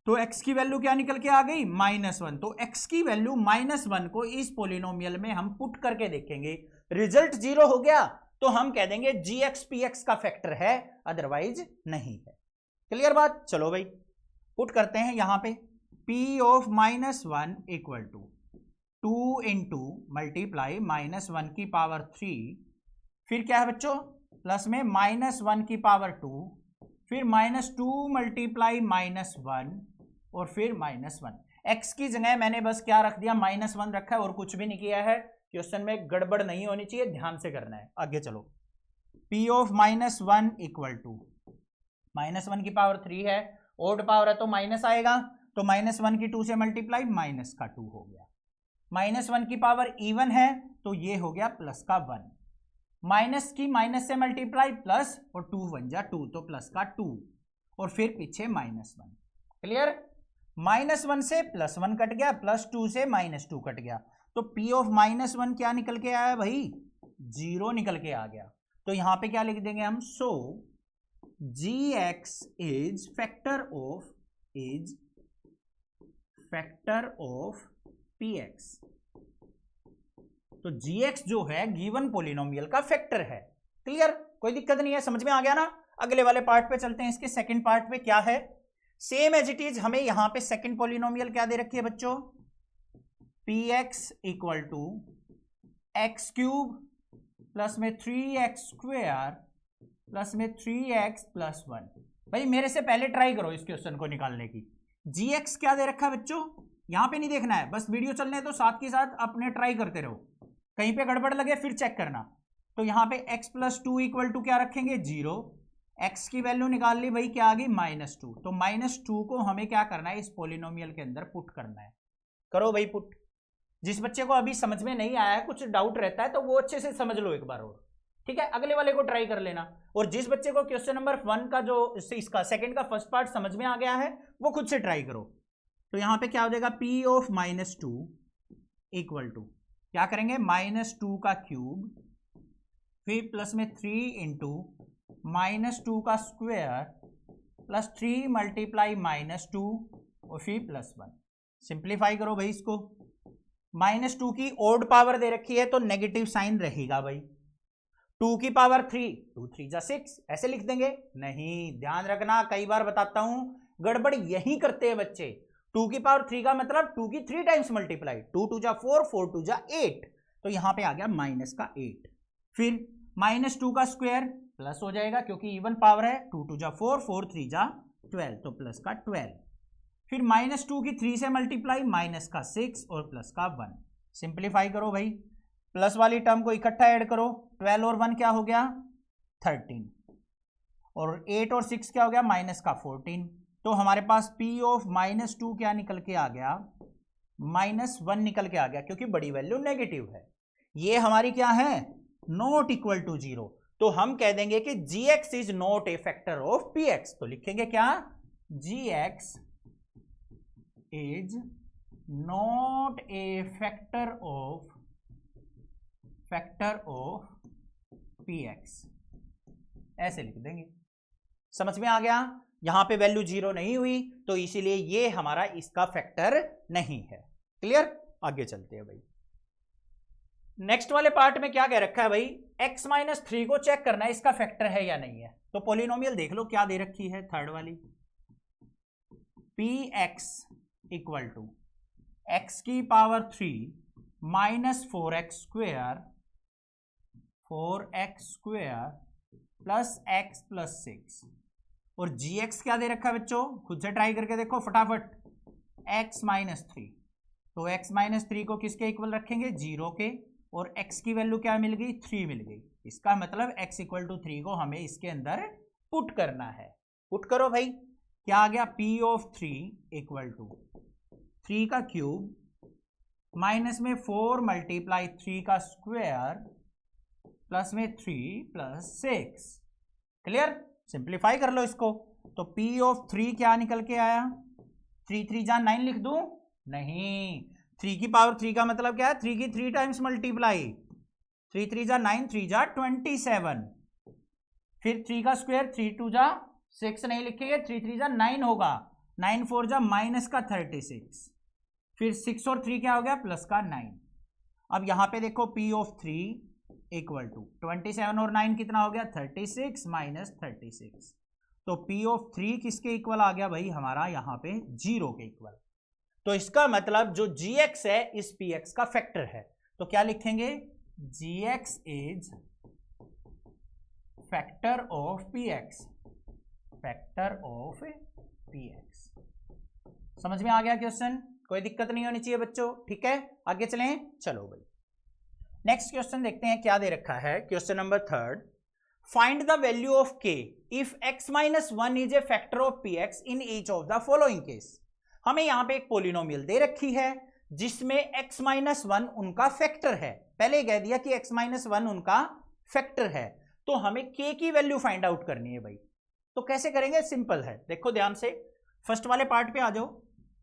तो x की वैल्यू क्या निकल के आ गई -1। तो x की वैल्यू -1 को इस पॉलिनोमियल में हम पुट करके देखेंगे, रिजल्ट 0 हो गया तो हम कह देंगे gx px का फैक्टर है, अदरवाइज नहीं है। क्लियर बात? चलो भाई पुट करते हैं यहां पे, p of -1 equal to 2 into multiply -1 की पावर 3, फिर क्या है बच्चों प्लस में -1 की पावर 2, फिर -2 मल्टीप्लाई -1 और फिर -1। x की जगह मैंने बस क्या रख दिया, -1 रखा है और कुछ भी नहीं किया है। क्वेश्चन में गड़बड़ नहीं होनी चाहिए, ध्यान से करना है। आगे चलो, p ऑफ -1 इक्वल टू -1 की पावर 3 है, ओड पावर है तो माइनस आएगा, तो -1 की 2 से मल्टीप्लाई माइनस का 2 हो गया, -1 की पावर इवन है तो ये हो गया प्लस का 1, माइनस की माइनस से मल्टीप्लाई प्लस और 2 1 जा 2 तो प्लस का 2 और फिर पीछे -1। क्लियर? -1 से +1 कट गया, +2 से -2 कट गया, तो p ऑफ -1 क्या निकल के आया भाई, 0 निकल के आ गया। तो यहां पे क्या लिख देंगे हम, सो gx is factor of px। तो gx जो है गिवन पॉलिनोमियल का फैक्टर है। क्लियर? कोई दिक्कत नहीं है, समझ में आ गया ना? अगले वाले पार्ट पे चलते हैं, इसके सेकंड पार्ट पे क्या है, सेम एज इट इज हमें यहां पे सेकंड पॉलिनोमियल क्या दे रखी है बच्चों, px equal to x³ plus में 3x² प्लस में 3x + 1। भाई मेरे से पहले ट्राई करो इस क्वेश्चन को निकालने की। gx क्या दे रखा है बच्चों, यहां पे नहीं देखना है, बस वीडियो चलने है तो साथ के साथ अपने ट्राई करते रहो, कहीं पे गड़बड़ लगे फिर चेक करना। तो यहां पे x + 2 इक्वल टू क्या रखेंगे 0, x की वैल्यू निकाल ली भाई, क्या आ गई -2, तो -2 को हमें क्या करना है, इस पॉलिनोमियल के अंदर पुट करना है। करो भाई पुट। जिस बच्चे को अभी समझ में नहीं आया है, कुछ डाउट रहता है, तो वो अच्छे से समझ लो एक बार और। ठीक है, अगले वाले को ट्राई कर लेना। और जिस बच्चे को क्वेश्चन नंबर 1 का जो इसका सेकंड का फर्स्ट पार्ट समझ में आ गया है वो खुद से ट्राई करो। तो यहां पे क्या हो जाएगा, p ऑफ -2 इक्वल टू क्या करेंगे, -2 का क्यूब फिर प्लस में 3 इंटू -2 का स्क्वायर प्लस 3 मल्टीप्लाई -2 और फिर +1। सिंप्लीफाई करो भाई इसको। -2 की ओड पावर दे रखी है तो नेगेटिव साइन रहेगा भाई। 2 की पावर 3, 2 3 जा 6, ऐसे लिख देंगे? नहीं, ध्यान रखना, कई बार बताता हूं गड़बड़ यही करते हैं बच्चे। 2 की पावर 3 का मतलब 2 की 3 टाइम्स मल्टीप्लाई, 2 2 जा 4, 4 2 जा 8, तो यहां पे आ गया -8। फिर -2 का स्क्वायर प्लस हो जाएगा क्योंकि इवन पावर है, 2 2 जा 4, 4 3 जा 12, तो प्लस का 12। फिर -2 की 3 से मल्टीप्लाई, -6 और +1। सिंप्लीफाई करो भाई, प्लस वाली टर्म को इकट्ठा ऐड करो, 12 और 1 क्या हो गया 13, और 8 और 6 क्या हो गया -14। तो हमारे पास p ऑफ -2 क्या निकल के आ गया, -1 निकल के आ गया, क्योंकि बड़ी वैल्यू नेगेटिव है। ये हमारी क्या है, नॉट इक्वल टू 0। तो हम कह देंगे कि gx is not a factor of px। तो लिखेंगे क्या, gx is not a factor of px, ऐसे लिख देंगे। समझ में आ गया? यहां पे वैल्यू 0 नहीं हुई तो इसीलिए ये हमारा इसका फैक्टर नहीं है। क्लियर? आगे चलते हैं भाई। नेक्स्ट वाले पार्ट में क्या कह रखा है भाई, x - 3 को चेक करना है इसका फैक्टर है या नहीं है। तो पॉलिनोमियल देख लो क्या दे रखी है, थर्ड वाली, px इक्वल टू x की power 3 -4x square plus x plus 6, और gx क्या दे रखा है बच्चों, खुद से ट्राई करके देखो फटाफट, x - 3। तो x - 3 को किसके इक्वल रखेंगे, 0 के, और x की वैल्यू क्या मिल गई, 3 मिल गई। इसका मतलब x इक्वल टू 3 को हमें इसके अंदर पुट करना है। पुट करो भाई, क्या आ गया, p ऑफ 3 इक्वल टू 3 का क्यूब माइनस में 4 मल्टीप्लाई 3 का स्क्वायर प्लस में 3 प्लस 6। क्लियर? सिंप्लीफाई कर लो इसको। तो p ऑफ 3 क्या निकल के आया, 3 3 जा 9 लिख दूं? नहीं, 3 की पावर 3 का मतलब क्या है, 3 की 3 टाइम्स मल्टीप्लाई, 3 3 जा 9, 3 जा 27, फिर 3 का स्क्वायर, 3 2 जा 6 नहीं लिखेंगे, 3 3 जा 9 होगा, 9 4 जा माइनस का 36, फिर 6 और 3 क्या हो गया, प्लस का 9। अब यहां पे देखो p ऑफ 3 इक्वल टू 27 और 9 कितना हो गया, 36 माइनस 36। तो p ऑफ 3 किसके इक्वल आ गया भाई, हमारा यहां पे 0 के इक्वल। तो इसका मतलब जो gx है इस px का फैक्टर है। तो क्या लिखेंगे, gx is factor of px, factor of px। समझ में आ गया क्वेश्चन? कोई दिक्कत नहीं होनी चाहिए बच्चों, ठीक है? आगे चलें, चलो भाई नेक्स्ट क्वेश्चन देखते हैं क्या दे रखा है। Question number 3, find the value of k if x - 1 is a factor of px in each of the following case. हमें यहां पे एक पोलिनोमियल दे रखी है जिसमें x - 1 उनका फैक्टर है। पहले ही कह दिया कि x - 1 उनका फैक्टर है, तो हमें k की वैल्यू फाइंड आउट करनी है भाई। तो कैसे करेंगे, सिंपल है, देखो ध्यान से, फर्स्ट वाले पार्ट पे आ जाओ।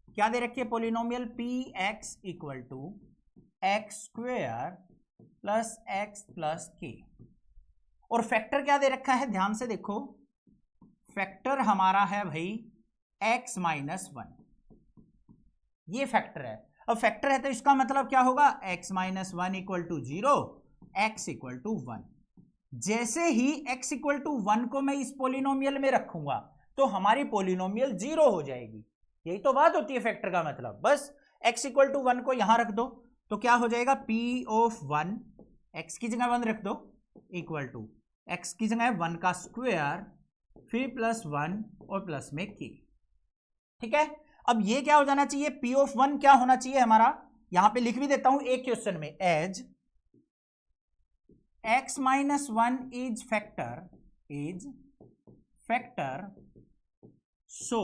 क्या दे रखी है, polynomial px equal to x square plus x plus k, और फैक्टर क्या दे रखा है, ध्यान से देखो, फैक्टर हमारा है भाई x - 1, ये फैक्टर है। अब फैक्टर है तो इसका मतलब क्या होगा, x - 1 equal to 0, x equal to 1। जैसे ही x इक्वल टू 1 को मैं इस पोलिनोमियल में रखूंगा तो हमारी पोलिनोमियल 0 हो जाएगी। यही तो बात होती है फैक्टर का मतलब। बस x इक्वल टू 1 को यहां रख दो तो क्या हो जाएगा, p ऑफ 1, x की जगह 1 रख दो, इक्वल टू x की जगह 1 का स्क्वायर फिर प्लस 1 और प्लस में k। ठीक है? अब ये क्या हो जाना चाहिए, p ऑफ 1 क्या होना चाहिए हमारा, यहां पे लिख भी देता हूं एक क्वेश्चन में, as x - 1 is factor so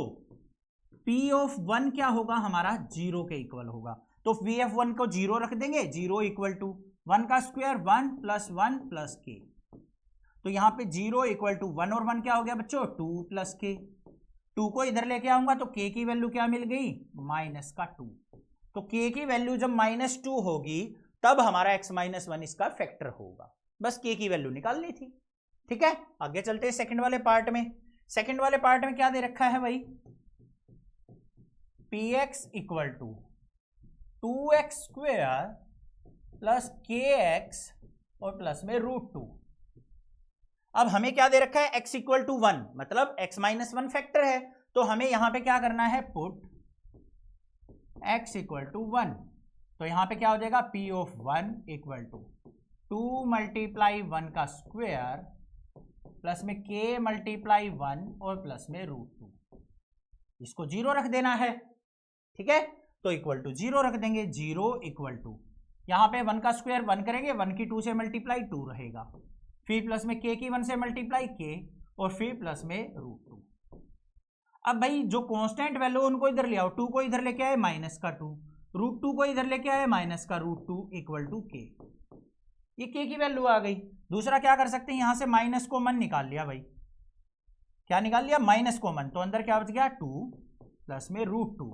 p of 1 क्या होगा हमारा, 0 के इक्वल होगा। तो p ऑफ 1 को 0 रख देंगे, 0 इक्वल टू 1 का स्क्वायर 1 प्लस 1 प्लस k, तो यहां पे 0 इक्वल टू 1 और 1 क्या हो गया बच्चों 2 प्लस के, 2 को इधर लेके आऊंगा तो k की वैल्यू क्या मिल गई -2। तो k की वैल्यू जब -2 होगी तब हमारा x - 1 इसका फैक्टर होगा। बस k की वैल्यू निकालनी थी। ठीक है, आगे चलते हैं सेकंड वाले पार्ट में। सेकंड वाले पार्ट में क्या दे रखा है भाई, px equal to 2x² plus kx और प्लस में √2। अब हमें क्या दे रखा है x इक्वल टू 1, मतलब x - 1 फैक्टर है, तो हमें यहां पे क्या करना है पुट x इक्वल टू 1। तो यहां पे क्या हो जाएगा p of 1 equal to 2 multiply 1 का स्क्वायर प्लस में k मल्टीप्लाई 1 और प्लस में √2। इसको 0 रख देना है। ठीक है, तो इक्वल टू 0 रख देंगे। 0 इक्वल टू यहां पे 1 का स्क्वायर 1 करेंगे, 1 की 2 से मल्टीप्लाई 2 रहेगा, फिर प्लस में k की 1 से मल्टीप्लाई k और फिर प्लस में √2। अब भाई जो कांस्टेंट वैल्यू उनको इधर ले आओ, 2 को इधर लेके आए -2, √2 को इधर लेके आए -√2 इक्वल टू k। ये k की वैल्यू आ गई। दूसरा क्या कर सकते हैं, यहां से माइनस कॉमन निकाल लिया भाई। क्या निकाल लिया माइनस कॉमन, तो अंदर क्या बच गया 2 प्लस में √2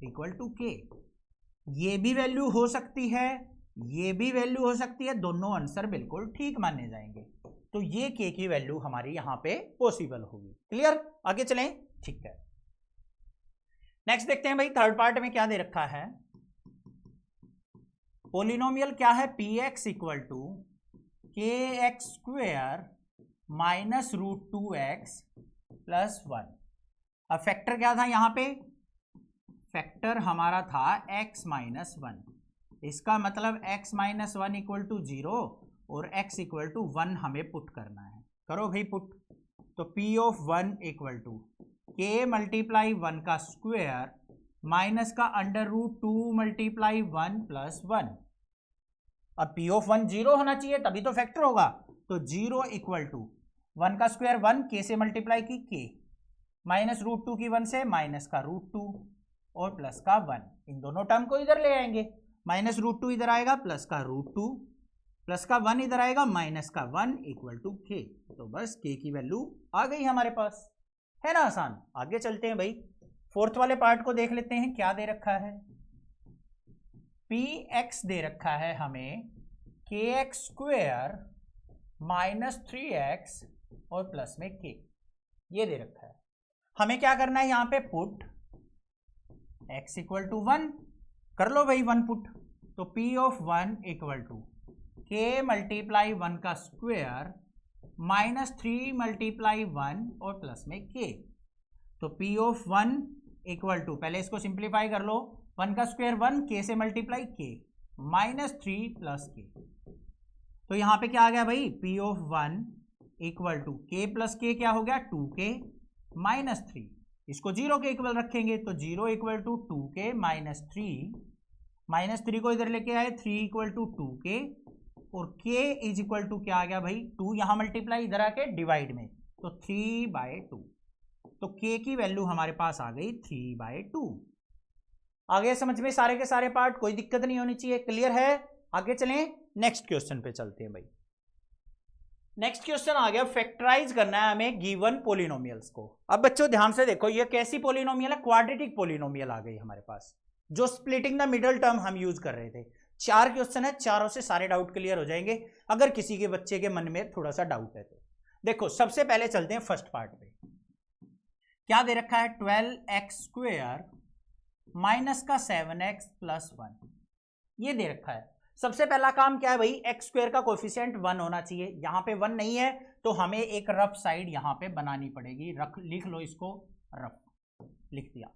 इक्वल टू k। ये भी वैल्यू हो सकती है, ये भी वैल्यू हो सकती है, दोनों आंसर बिल्कुल ठीक माने जाएंगे। तो ये k की वैल्यू हमारी यहां पे पॉसिबल होगी। क्लियर, आगे चलें। ठीक है, नेक्स्ट देखते हैं भाई थर्ड पार्ट में क्या दे रखा है। पोलिनोमियल क्या है, px equal to kx² minus √2x plus 1। अब फैक्टर क्या था यहां पे, फैक्टर हमारा था x - 1। इसका मतलब x - 1 इक्वल टू 0 और x इक्वल टू 1 हमें पुट करना है। करो भाई पुट। तो p of 1 equal to k multiply 1 का स्क्वायर माइनस का √2 मल्टीप्लाई 1 प्लस 1। अब p ऑफ 1 0 होना चाहिए तभी तो फैक्टर होगा। तो 0 इक्वल टू 1 का स्क्वायर 1, k से मल्टीप्लाई की k, माइनस √2 की 1 से माइनस का √2 और प्लस का 1। इन दोनों टर्म को इधर ले आएंगे, माइनस √2 इधर आएगा प्लस का √2 प्लस का 1 इधर आएगा माइनस का 1 इक्वल टू k। तो बस k की वैल्यू आ गई हमारे पास, है ना आसान। आगे चलते हैं भाई, फोर्थ वाले पार्ट को देख लेते हैं। क्या दे रखा है, px दे रखा है हमें kx² माइनस 3x और प्लस में k, ये दे रखा है। हमें क्या करना है यहां पे पुट x इक्वल टू 1 कर लो भाई, 1 पुट। तो p of 1 equal to k multiply 1 का स्क्वायर माइनस 3 मल्टीप्लाई 1 और प्लस में k। तो p ऑफ 1 इक्वल टू, पहले इसको सिंप्लीफाई कर लो, 1 का स्क्वायर 1, k से multiply k minus 3 plus k। तो यहां पे क्या आ गया भाई, p of 1 equal to k plus k क्या हो गया 2k माइनस 3। इसको 0 के इक्वल रखेंगे तो 0 इक्वल टू 2k माइनस 3 को इधर लेके आए 3 इक्वल टू 2k और k इज इक्वल टू क्या आ गया भाई 2, यहां मल्टीप्लाई इधर आके डिवाइड में, तो 3/2। तो k की वैल्यू हमारे पास आ गई 3/2। आगे समझ में सारे के सारे पार्ट, कोई दिक्कत नहीं होनी चाहिए। क्लियर है, आगे चलें, नेक्स्ट क्वेश्चन पे चलते हैं भाई। नेक्स्ट क्वेश्चन आ गया, फैक्टराइज करना है हमें गिवन पोलिनोमियल्स को। अब बच्चों ध्यान से देखो, ये कैसी पोलिनोमियल है, क्वाड्रेटिक पोलिनोमियल आ गई हमारे पास, जो स्प्लिटिंग द मिडल टर्म हम यूज कर रहे थे। 4 क्वेश्चन है, चारों से सारे डाउट क्लियर हो जाएंगे। अगर किसी के बच्चे के मन में थोड़ा सा डाउट है तो देखो, सबसे पहले चलते हैं फर्स्ट पार्ट पे। क्या दे रखा है, 12x² माइनस का 7x प्लस 1, ये दे रखा है। सबसे पहला काम क्या है भाई, x² का कोएफिशिएंट 1 होना चाहिए। यहां पे 1 नहीं है तो हमें एक रफ साइड यहां पे बनानी पड़ेगी। लिख लो इसको, रफ लिख दिया।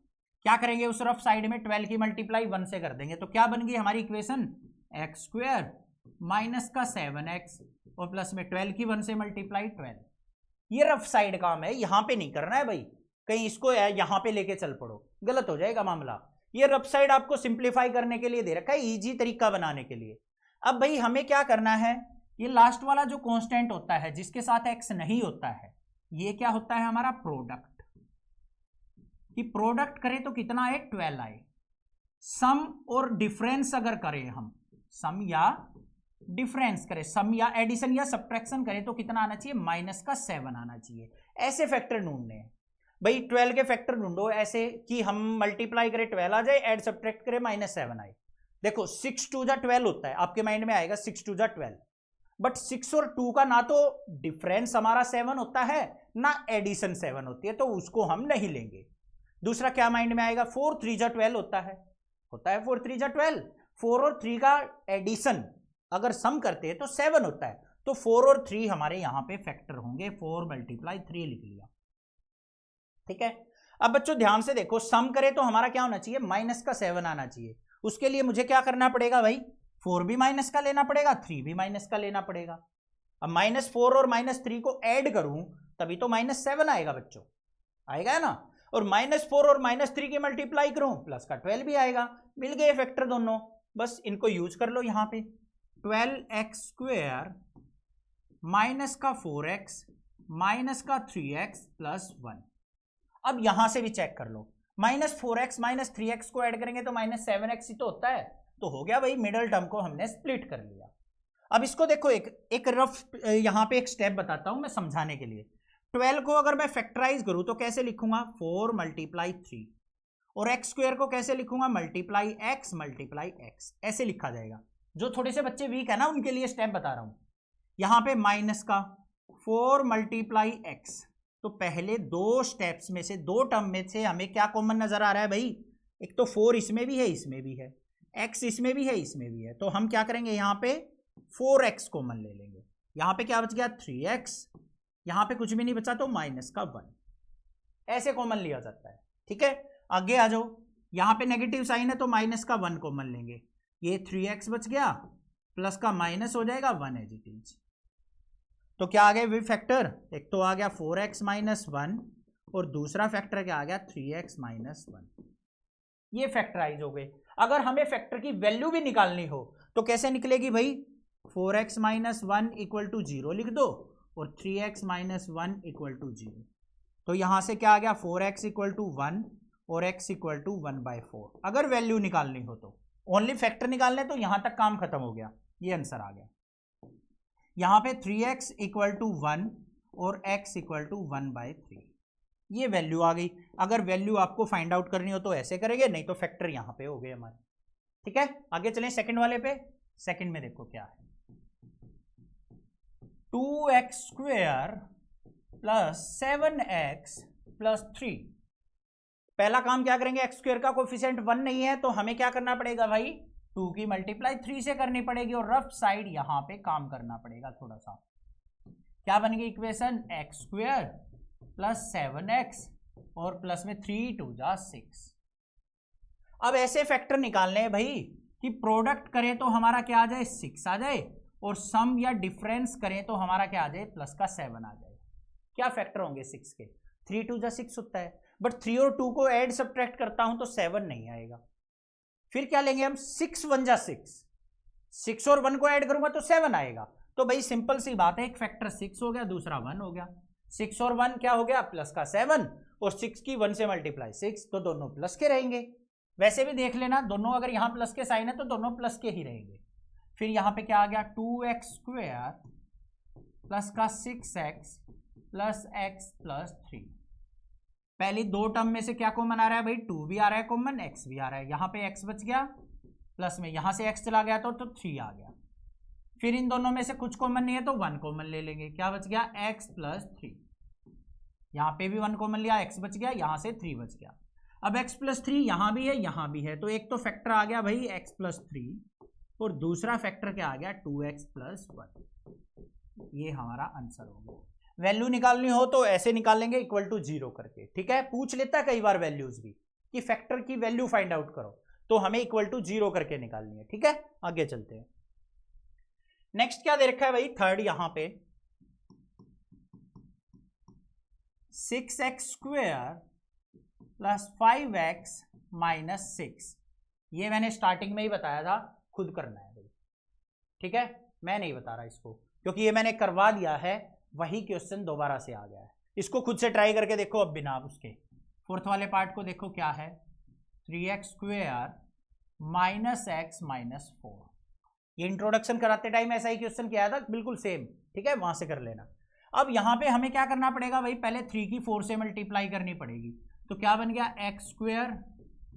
क्या करेंगे, उस रफ साइड में 12 की मल्टीप्लाई 1 से कर देंगे, तो क्या बन गई हमारी इक्वेशन, x² माइनस का 7x और प्लस में 12 की 1 से मल्टीप्लाई 12। ये रफ साइड काम है, यहां पे नहीं करना है भाई, कहीं इसको यहां पे लेके चल पड़ो, गलत हो जाएगा मामला। ये रफ साइड आपको सिंप्लीफाई करने के लिए दे रखा है, इजी तरीका बनाने के लिए। अब भाई हमें क्या करना है, ये लास्ट वाला जो कांस्टेंट होता है जिसके साथ x नहीं होता है, ये क्या होता है हमारा प्रोडक्ट। कि प्रोडक्ट करें तो कितना आए, 12 आए। सम और डिफरेंस अगर करें हम, सम या डिफरेंस करे, सम या एडिशन या सब्ट्रैक्शन करे तो कितना आना चाहिए, -7 आना चाहिए। ऐसे फैक्टर ढूंढने हैं भाई, 12 के फैक्टर ढूंढो ऐसे कि हम मल्टीप्लाई करें 12 आ जाए, ऐड सब्ट्रैक्ट करें -7 आए। देखो 6 2 जा 12 होता है, आपके माइंड में आएगा 6 2 जा 12, बट 6 और 2 का ना तो डिफरेंस हमारा 7 होता है ना एडिशन 7 होती है, तो उसको हम नहीं लेंगे। दूसरा क्या माइंड में आएगा, 4 3 जा 12 होता है 4 3 जा 12, 4 और 3 का एडिशन अगर सम करते हैं तो 7 होता है, तो 4 और 3 हमारे यहां पे फैक्टर होंगे, 4 × 3 लिख लिया, ठीक है। अब बच्चों ध्यान से देखो, सम करे तो हमारा क्या होना चाहिए, -7 आना चाहिए। उसके लिए मुझे क्या करना पड़ेगा भाई, 4 भी माइनस का लेना पड़ेगा, 3 भी माइनस का लेना पड़ेगा। अब -4 और -3 को ऐड करूं तभी तो -7 आएगा बच्चों, आएगा ना। और -4 और -3 की मल्टीप्लाई करूं प्लस का 12 भी आएगा, मिल गए फैक्टर दोनों, बस इनको यूज कर लो यहां पे। 12x² माइनस का 4x माइनस का 3x प्लस 1। अब यहां से भी चेक कर लो, -4x -3x को ऐड करेंगे तो -7x ही तो होता है, तो हो गया भाई, मिडल टर्म को हमने स्प्लिट कर लिया। अब इसको देखो, एक रफ यहां पे एक स्टेप बताता हूं मैं समझाने के लिए। 12 को अगर मैं फैक्टराइज करूं तो कैसे लिखूंगा, 4 × 3, और x² को कैसे लिखूंगा, ×x, ऐसे लिखा जाएगा। जो थोड़े से बच्चे वीक है ना उनके लिए स्टेप बता रहा हूं। यहां पे माइनस का 4 × x, तो पहले दो स्टेप्स में से, दो टर्म में से हमें क्या कॉमन नजर आ रहा है भाई, एक तो 4 इसमें भी है, इसमें भी है, x इसमें भी है, इसमें भी है, तो हम क्या करेंगे यहाँ पे 4x कॉमन ले लेंगे। यहाँ पे क्या बच गया 3x, यहाँ पे कुछ भी नहीं बचा तो -1, ऐसे कॉमन लिया जाता है, ठीक है। आगे आ जाओ, यहाँ पे नेगेटिव साइन है तो -1 कॉमन लेंगे, ये 3x बच गया, प्लस का माइनस हो जाएगा 1 एज इट इज। तो क्या आ गया वे फैक्टर, एक तो आ गया 4x - 1 और दूसरा फैक्टर क्या आ गया 3x - 1, ये फैक्टराइज हो गए। अगर हमें फैक्टर की वैल्यू भी निकालनी हो तो कैसे निकलेगी भाई, 4x - 1 = 0 लिख दो और 3x - 1 = 0। तो यहां से क्या आ गया 4x = 1 और x = 1/4। अगर वैल्यू निकालनी हो तो, ओनली फैक्टर निकालने तो यहां तक काम खत्म हो गया, ये आंसर आ गया। यहां पे 3x = 1 और x = 1/3, ये वैल्यू आ गई। अगर वैल्यू आपको फाइंड आउट करनी हो तो ऐसे करेंगे, नहीं तो फैक्टर यहां पे हो गए हमारे, ठीक है। आगे चलें सेकंड वाले पे। सेकंड में देखो क्या है, 2x² + 7x + 3। पहला काम क्या करेंगे, x² का कोफिशिएंट 1 नहीं है तो हमें क्या करना पड़ेगा भाई, 2 की मल्टीप्लाई 3 से करनी पड़ेगी और रफ साइड यहां पे काम करना पड़ेगा थोड़ा सा। क्या बन गई इक्वेशन, x² + 7x और प्लस में 3 2 जा 6। अब ऐसे फैक्टर निकालने हैं भाई कि प्रोडक्ट करें तो हमारा क्या आ जाए 6 आ जाए, और सम या डिफरेंस करें तो हमारा क्या आ जाए प्लस का 7 आ जाए। क्या फैक्टर होंगे 6 के, 3 2 जा 6 होता है, बट 3 और 2 को ऐड सब्ट्रैक्ट करता हूं तो 7 नहीं आएगा। फिर क्या लेंगे हम, 6 1 जा 6, 6 और 1 को ऐड करूंगा तो 7 आएगा। तो भाई सिंपल सी बात है, एक फैक्टर 6 हो गया, दूसरा 1 हो गया। 6 और 1 क्या हो गया, प्लस का 7, और 6 की 1 से मल्टीप्लाई 6, तो दोनों प्लस के रहेंगे। वैसे भी देख लेना, दोनों अगर यहां प्लस के साइन है तो दोनों प्लस के ही रहेंगे। फिर यहां पे क्या आ गया, 2x² प्लस का 6x प्लस x प्लस 3। पहली दो टर्म में से क्या कॉमन आ रहा है भाई, 2 भी आ रहा है कॉमन, x भी आ रहा है, यहां पे x बच गया, प्लस में यहां से x चला गया तो 3 आ गया। फिर इन दोनों में से कुछ कॉमन नहीं है तो 1 कॉमन ले लेंगे, क्या बच गया x प्लस 3। यहां पे भी 1 कॉमन लिया, x बच गया, यहां से 3 बच गया। अब x प्लस 3 यहां भी है, यहां भी है, तो एक तो फैक्टर आ गया भाई x प्लस 3 और दूसरा फैक्टर क्या आ गया 2x प्लस 1। ये हमारा आंसर हो गया। वैल्यू निकालनी हो तो ऐसे निकालेंगे इक्वल टू 0 करके, ठीक है। पूछ लेता है कई बार वैल्यूज भी कि फैक्टर की वैल्यू फाइंड आउट करो, तो हमें इक्वल टू 0 करके निकालनी है, ठीक है। आगे चलते हैं, नेक्स्ट क्या दे रखा है भाई, थर्ड यहां पे 6x² प्लस 5x माइनस 6। ये मैंने स्टार्टिंग में ही बताया था, खुद करना है भाई, ठीक है। मैं नहीं बता रहा इसको, क्योंकि ये मैंने करवा दिया है, वही क्वेश्चन दोबारा से आ गया है। इसको खुद से ट्राई करके देखो अब बिना उसके। फोर्थ वाले पार्ट को देखो क्या है, 3x² माइनस x माइनस 4। ये इंट्रोडक्शन कराते टाइम ऐसा ही क्वेश्चन किया था, बिल्कुल सेम, ठीक है, वहां से कर लेना। अब यहां पे हमें क्या करना पड़ेगा भाई, पहले 3 की 4 से मल्टीप्लाई करनी पड़ेगी, तो क्या बन गया x square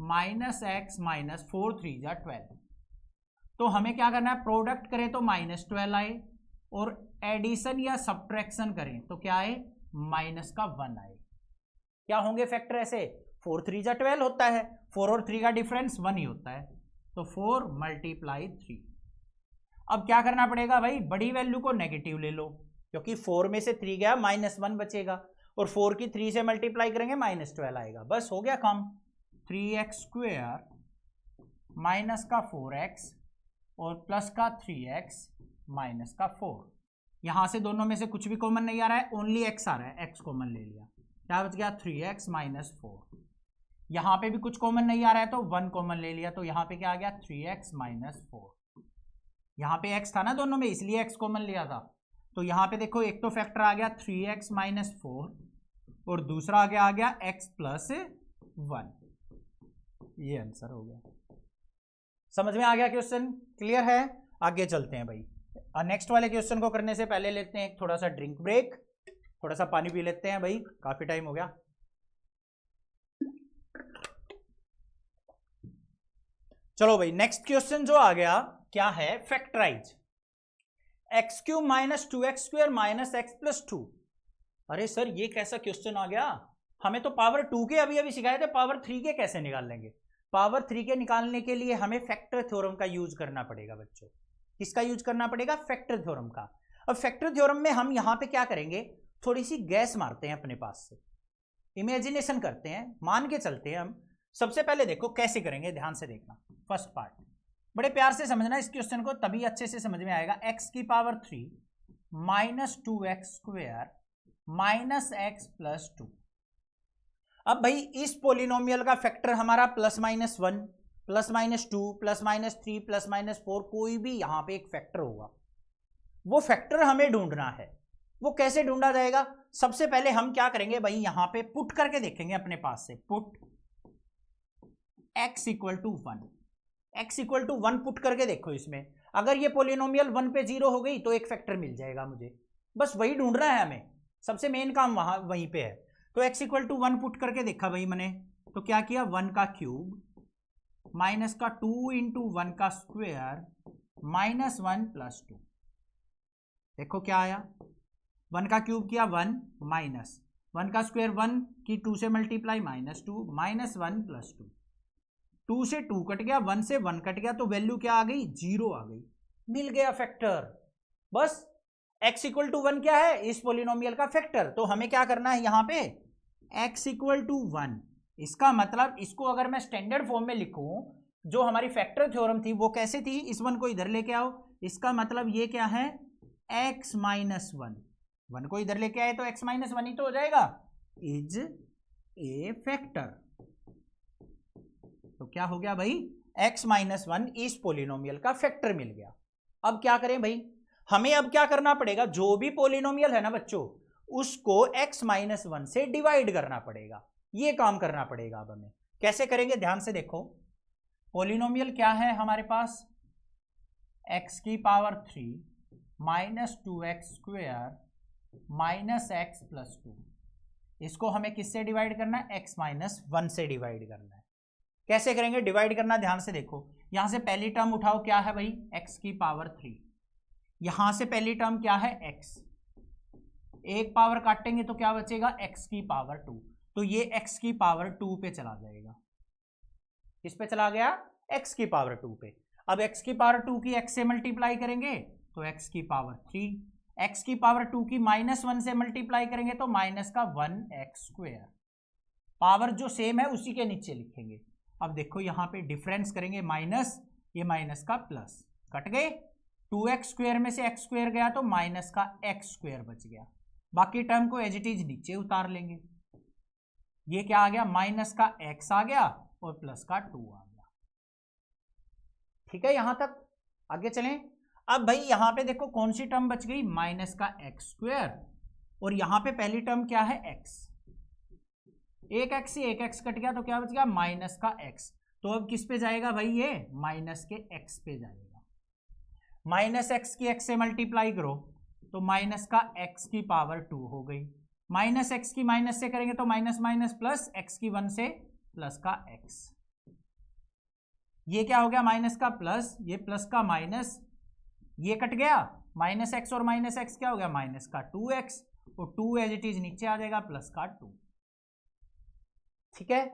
minus x minus 4 3 जा 12। तो हमें क्या करना है, प्रोडक्ट करें तो -12 आए, और एडिशन या सब्ट्रैक्शन करें तो क्या आए, माइनस का 1 आए। क्या होंगे फैक्टर ऐसे, 4 3 जा 12 होता है, 4 और 3 का डिफरेंस 1 ही होता है, तो 4 मल्टीप्लाई 3। अब क्या करना पड़ेगा भाई, बड़ी वैल्यू को नेगेटिव ले लो, क्योंकि 4 में से 3 गया -1 बचेगा, और 4 की 3 से मल्टीप्लाई करेंगे -12 आएगा, बस हो गया काम। 3x स्क्वायर माइनस का 4x और प्लस का 3x माइनस का 4। यहां से दोनों में से कुछ भी कॉमन नहीं आ रहा है, ओनली x आ रहा है, x कॉमन ले लिया, क्या बच गया 3x माइनस 4। यहां पे भी कुछ कॉमन नहीं आ रहा है तो 1 कॉमन ले लिया, तो यहां पे क्या आ गया 3x माइनस 4। यहां पे x था ना दोनों में, इसलिए x कॉमन लिया था। तो यहां पे देखो एक तो फैक्टर आ गया 3x माइनस 4 और दूसरा आ गया x प्लस 1। ये आंसर हो गया। समझ में आ गया क्वेश्चन, क्लियर है? आगे चलते हैं भाई, नेक्स्ट वाले क्वेश्चन को करने से पहले लेते हैं एक थोड़ा सा ड्रिंक ब्रेक, थोड़ा सा पानी पी लेते हैं भाई, काफी टाइम हो गया। चलो भाई, नेक्स्ट क्वेश्चन जो आ गया क्या है, factorise x cube minus 2x square minus x plus 2। अरे सर ये कैसा क्वेश्चन आ गया, हमें तो पावर 2 के अभी अभी सिखाए थे, पावर 3 के कैसे निकाल लेंगे? पावर 3 के निकालने के लिए हमें फैक्टर थ्योरम का यूज करना पड़ेगा बच्चों। किसका यूज करना पड़ेगा? फैक्टर थ्योरम का। अब फैक्टर थ्योरम में हम यहां पे क्या करेंगे, थोड़ी सी गैस मारते हैं अपने पास से, इमेजिनेशन करते हैं, मान के चलते हैं हम। सबसे पहले देखो कैसे करेंगे, ध्यान से देखना। फर्स्ट पार्ट बड़े प्यार से समझना इस क्वेश्चन को, तभी अच्छे से समझ में आएगा। x की power 3 minus 2x square minus x plus 2। अब भाई इस पोलिनोमियल का फैक्टर हमारा +-1 +-2 +-3 +-4, कोई भी यहां पे एक फैक्टर होगा, वो फैक्टर हमें ढूंढना है। वो कैसे ढूंढा जाएगा? सबसे पहले हम क्या करेंगे भाई, यहां पे पुट करके देखेंगे अपने पास से, put x equal to 1, x equal to 1 put करके देखो। इसमें अगर ये पोलिनोमियल 1 पे 0 हो गई तो एक फैक्टर मिल जाएगा मुझे, बस वही ढूंढना है हमें, सबसे मेन काम वहीं पे है। तो x इक्वल टू 1 पुट करके देखा भाई मैंने, तो क्या किया, 1 का क्यूब माइनस का 2 इंटू 1 का स्क्वायर माइनस 1 प्लस 2। देखो क्या आया, 1 का क्यूब किया 1 माइनस 1 का स्क्वायर 1 की 2 से मल्टीप्लाई -2 माइनस 1 प्लस 2। 2 से 2 कट गया, 1 से 1 कट गया, तो वैल्यू क्या आ गई, 0 आ गई, मिल गया फैक्टर। बस x इक्वल टू 1 क्या है, इस पोलिनोमियल का फैक्टर। तो हमें क्या करना है यहां पे, x इक्वल टू 1, इसका मतलब इसको अगर मैं स्टैंडर्ड फॉर्म में लिखूं, जो हमारी फैक्टर थ्योरम थी वो कैसे थी, इस 1 को इधर लेके आओ, इसका मतलब ये क्या है, x माइनस 1 को इधर लेके आए तो x माइनस 1 ही तो हो जाएगा, इज ए फैक्टर। तो क्या हो गया भाई, x माइनस 1 इस पोलिनोमियल का फैक्टर मिल गया। अब क्या करें भाई, हमें अब क्या करना पड़ेगा, जो भी पोलिनोमियल है ना बच्चों, उसको x माइनस 1 से डिवाइड करना पड़ेगा, ये काम करना पड़ेगा। अब हमें कैसे करेंगे, ध्यान से देखो। पोलिनोमियल क्या है हमारे पास, x की power 3 minus 2x square minus x plus 2। इसको हमें किससे डिवाइड करना है, x माइनस 1 से डिवाइड करना है। कैसे करेंगे डिवाइड करना, ध्यान से देखो। यहां से पहली टर्म उठाओ, क्या है भाई, x की पावर 3। यहां से पहली टर्म क्या है, x, एक पावर काटेंगे तो क्या बचेगा, x की पावर 2। तो ये x की पावर 2 पे चला जाएगा। किस पे चला गया, x की पावर 2 पे। अब x की पावर 2 की x से मल्टीप्लाई करेंगे तो x की पावर 3, x की पावर 2 की -1 से मल्टीप्लाई करेंगे तो माइनस का 1x स्क्वायर। पावर जो सेम है उसी के नीचे लिखेंगे। अब देखो यहां पे डिफरेंस करेंगे, माइनस, ये माइनस का प्लस, कट गए, 2x स्क्वायर में से x स्क्वायर गया तो माइनस का x स्क्वायर बच गया। बाकी टर्म को एज इट इज नीचे उतार लेंगे। ये क्या आ गया, माइनस का x आ गया और प्लस का 2 आ गया। ठीक है, यहां तक आगे चलें। अब भाई यहां पे देखो कौन सी टर्म बच गई, माइनस का x स्क्वायर, और यहां पे पहली टर्म क्या है, x, एक x से एक x कट गया तो क्या बच गया, माइनस का x। तो अब किस पे जाएगा भाई, ये माइनस के x पे जाएगा। माइनस एक्स की एक्स से मल्टीप्लाई करो तो माइनस का एक्स की पावर 2 हो गई, माइनस एक्स की माइनस से करेंगे तो माइनस माइनस प्लस, एक्स की 1 से प्लस का एक्स, ये क्या हो गया माइनस का प्लस, ये प्लस का माइनस, ये कट गया, माइनस एक्स और माइनस एक्स क्या हो गया माइनस का 2x, और 2 एज इट इज नीचे आ जाएगा प्लस का 2। ठीक है,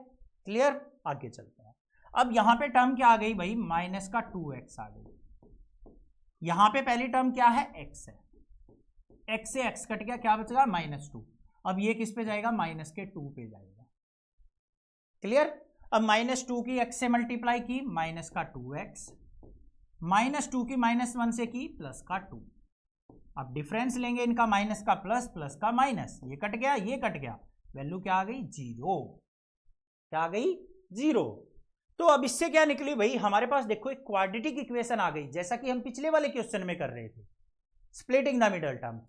क्लियर, आगे चलते हैं। अब यहां पे टर्म क्या आ गई भाई, माइनस का 2x आ गई। यहां पे पहली टर्म क्या है, x है, x से x कट गया, क्या बचेगा -2। अब ये किस पे जाएगा, माइनस के 2 पे जाएगा। क्लियर, अब -2 की x से मल्टीप्लाई की, माइनस का 2x, -2 की -1 से की, प्लस का 2। अब डिफरेंस लेंगे इनका, माइनस का प्लस, प्लस का माइनस, ये कट गया, ये कट गया, वैल्यू क्या आ गई 0, क्या आ गई 0। तो अब इससे क्या निकली भाई, हमारे पास देखो एक क्वाड्रेटिक इक्वेशन आ गई, जैसा कि हम पिछले वाले क्वेश्चन में कर रहे थे, स्प्लिटिंग द मिडल टर्म।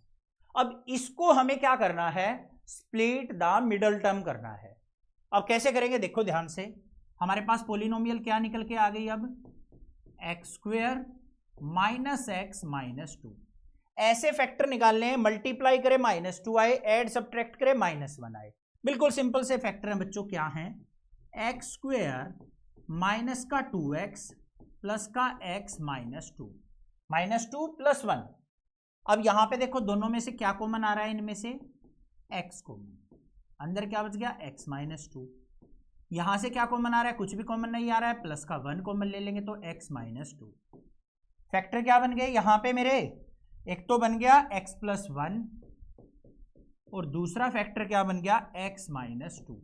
अब इसको हमें क्या करना है, स्प्लिट द मिडल टर्म करना है। अब कैसे करेंगे, देखो ध्यान से, हमारे पास पॉलिनोमियल क्या निकल के आ गई, अब x² माइनस एक्स माइनस 2, ऐसे फैक्टर निकालने हैं, मल्टीप्लाई करें -2 आए, ऐड सब्ट्रैक्ट करें -1 आए। बिल्कुल सिंपल से फैक्टर हैं बच्चों, क्या हैं, x² माइनस का 2x प्लस का x -2, -2 + 1। अब यहां पे देखो दोनों में से क्या कॉमन आ रहा है, इनमें से x कॉमन, अंदर क्या बच गया x -2, यहां से क्या कॉमन आ रहा है, कुछ भी कॉमन नहीं आ रहा है, प्लस का 1 कॉमन ले लेंगे तो x -2। फैक्टर क्या बन गए यहां पे मेरे, एक तो बन गया x + 1 और दूसरा फैक्टर क्या बन गया x -2।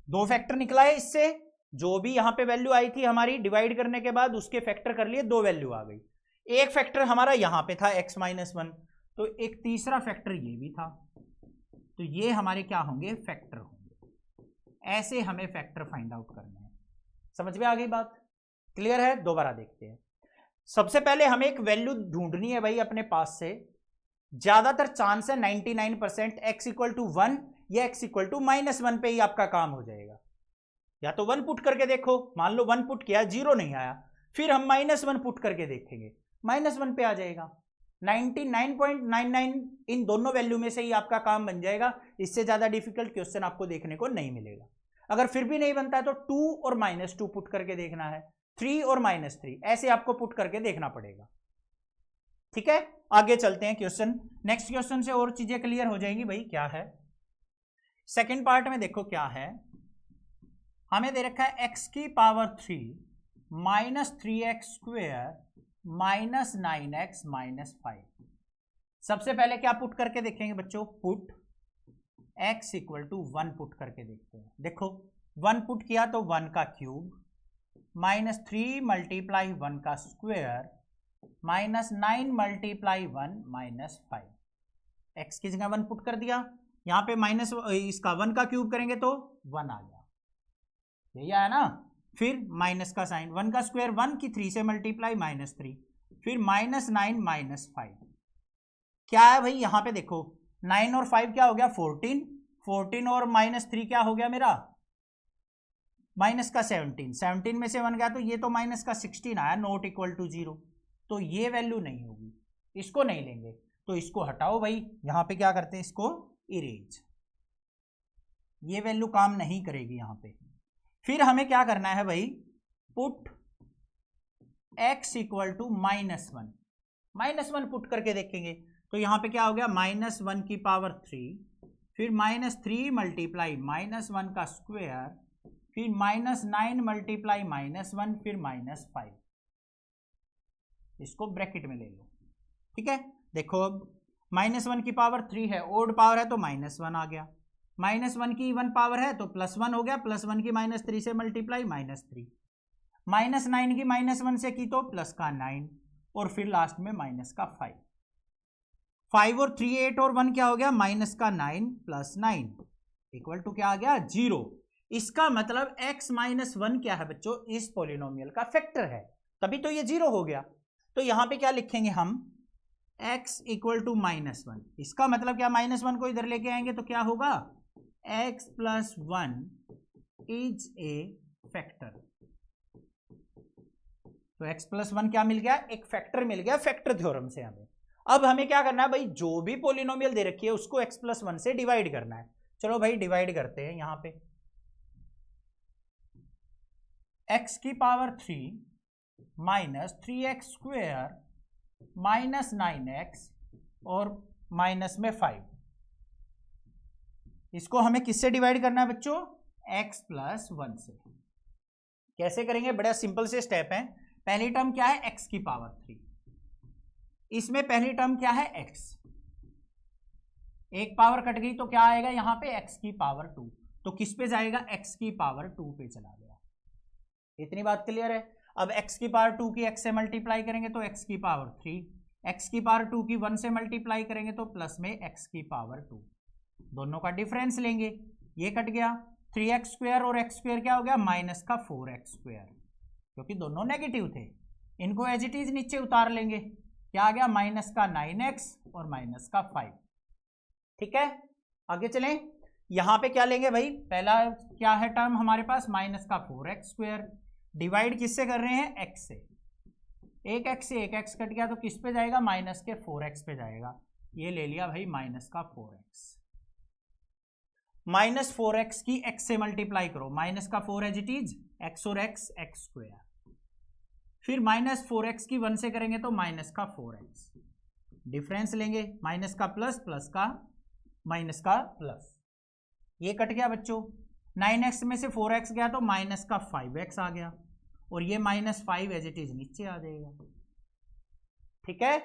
दो फैक्टर निकला है इससे, जो भी यहां पे वैल्यू आई थी हमारी डिवाइड करने के बाद उसके फैक्टर कर लिए, दो वैल्यू आ गई। एक फैक्टर हमारा यहां पे था x -1, तो एक तीसरा फैक्टर ये भी था, तो ये हमारे क्या होंगे, फैक्टर होंगे। ऐसे हमें फैक्टर फाइंड आउट करने हैं। समझ में आ गई बात, क्लियर है, दोबारा देखते हैं। सबसे पहले हमें एक वैल्यू ढूंढनी है भाई अपने पास से, ज्यादातर चांस है 99% x = 1 या x = -1 पे ही आपका काम हो जाएगा। या तो 1 पुट करके देखो, मान लो 1 पुट किया 0 नहीं आया, फिर हम -1 पुट करके देखेंगे, -1 पे आ जाएगा। 99.99 इन दोनों वैल्यू में से ही आपका काम बन जाएगा, इससे ज्यादा डिफिकल्ट क्वेश्चन आपको देखने को नहीं मिलेगा। अगर फिर भी नहीं बनता है तो 2 और -2 पुट करके देखना है, 3 और -3, ऐसे आपको पुट करके देखना पड़ेगा। ठीक है, आगे चलते हैं क्वेश्चन, नेक्स्ट क्वेश्चन से और चीजें क्लियर हो जाएंगी। भाई क्या है सेकंड पार्ट में, देखो क्या है, हमें दे रखा है x³ -3x² -9x -5। सबसे पहले क्या पुट करके देखेंगे बच्चों, पुट x = 1 पुट करके देखते हैं। देखो 1 पुट किया तो 1 का क्यूब, -3 × 1 का स्क्वायर, -9 × 1 -5। x की जगह 1 पुट कर दिया, यहां पे माइनस इसका 1 का क्यूब करेंगे तो 1 आ गया, यही आया ना। फिर माइनस का साइन, 1 का स्क्वायर 1 की 3 से मल्टीप्लाई -3, फिर -9 -5। क्या है भाई यहां पे देखो, 9 और 5 क्या हो गया 14, 14 और -3 क्या हो गया मेरा माइनस का 17, 17 में से 1 गया तो ये तो माइनस का 16 आया, नॉट इक्वल टू 0। तो ये वैल्यू नहीं होगी, इसको नहीं लेंगे, तो इसको हटाओ भाई, यहां पे क्या करते हैं, इसको इरेज, ये वैल्यू काम नहीं करेगी यहां पे। फिर हमें क्या करना है भाई, पुट x = -1, -1 पुट करके देखेंगे तो यहां पे क्या हो गया, -1 की पावर 3, फिर -3 मल्टीप्लाई -1 का स्क्वायर, फिर -9 मल्टीप्लाई -1, फिर -5। इसको ब्रैकेट में ले लो, ठीक है। देखो अब -1 की पावर 3 है, ओड पावर है तो -1 आ गया, -1 की इवन पावर है तो +1 हो गया, +1 की -3 से मल्टीप्लाई -3, -9 की -1 से की तो प्लस का 9, और फिर लास्ट में माइनस का 5। 5 और 3 8 और 1 क्या हो गया, -9 + 9 इक्वल टू क्या आ गया 0। इसका मतलब x -1 क्या है बच्चों, इस पॉलिनोमियल का फैक्टर है, तभी तो ये 0 हो गया। तो यहां पे क्या लिखेंगे हम, x = -1, इसका मतलब क्या, -1 को इधर लेके आएंगे तो क्या होगा, x + 1 इज ए फैक्टर। तो x प्लस 1 क्या मिल गया, एक फैक्टर मिल गया फैक्टर थ्योरम से हमें। अब हमें क्या करना है भाई, जो भी पॉलिनोमियल दे रखी है उसको x प्लस 1 से डिवाइड करना है। चलो भाई डिवाइड करते हैं। यहां पे x की power 3 minus 3x square minus 9x और माइनस में 5, इसको हमें किससे डिवाइड करना है बच्चों, x प्लस 1 से। कैसे करेंगे, बड़ा सिंपल से स्टेप है। पहली टर्म क्या है, x की पावर 3, इसमें पहली टर्म क्या है x, एक पावर कट गई तो क्या आएगा यहां पे x की पावर 2, तो किस पे जाएगा, x की पावर 2 पे चला गया। इतनी बात क्लियर है। अब x की पावर 2 की x से मल्टीप्लाई करेंगे तो x की पावर 3, x की पावर 2 की 1 से मल्टीप्लाई करेंगे तो प्लस में x की पावर 2, दोनों का डिफरेंस लेंगे, ये कट गया। 3x स्क्वायर और x स्क्वायर क्या हो गया, माइनस का 4x स्क्वायर, क्योंकि दोनों नेगेटिव थे। इनको एज इट इज नीचे उतार लेंगे, क्या आ गया, माइनस का 9x और माइनस का 5। ठीक है, आगे चलें। यहां पे क्या लेंगे भाई, पहला क्या है टर्म हमारे पास, माइनस का 4x स्क्वायर, डिवाइड किससे कर रहे हैं, x से। एक x से एक x कट गया तो किस पे जाएगा, माइनस के 4x पे जाएगा। ये ले लिया भाई माइनस का 4x, माइनस 4x की x से मल्टीप्लाई करो, माइनस का 4 एज इट इज, x और x x स्क्वायर, फिर माइनस 4x की 1 से करेंगे तो माइनस का 4x, डिफरेंस लेंगे, माइनस का प्लस, प्लस का माइनस का प्लस, ये कट गया बच्चों। 9x में से 4x गया तो माइनस का 5x आ गया, और ये माइनस 5 एज इट इज नीचे आ जाएगा। ठीक है,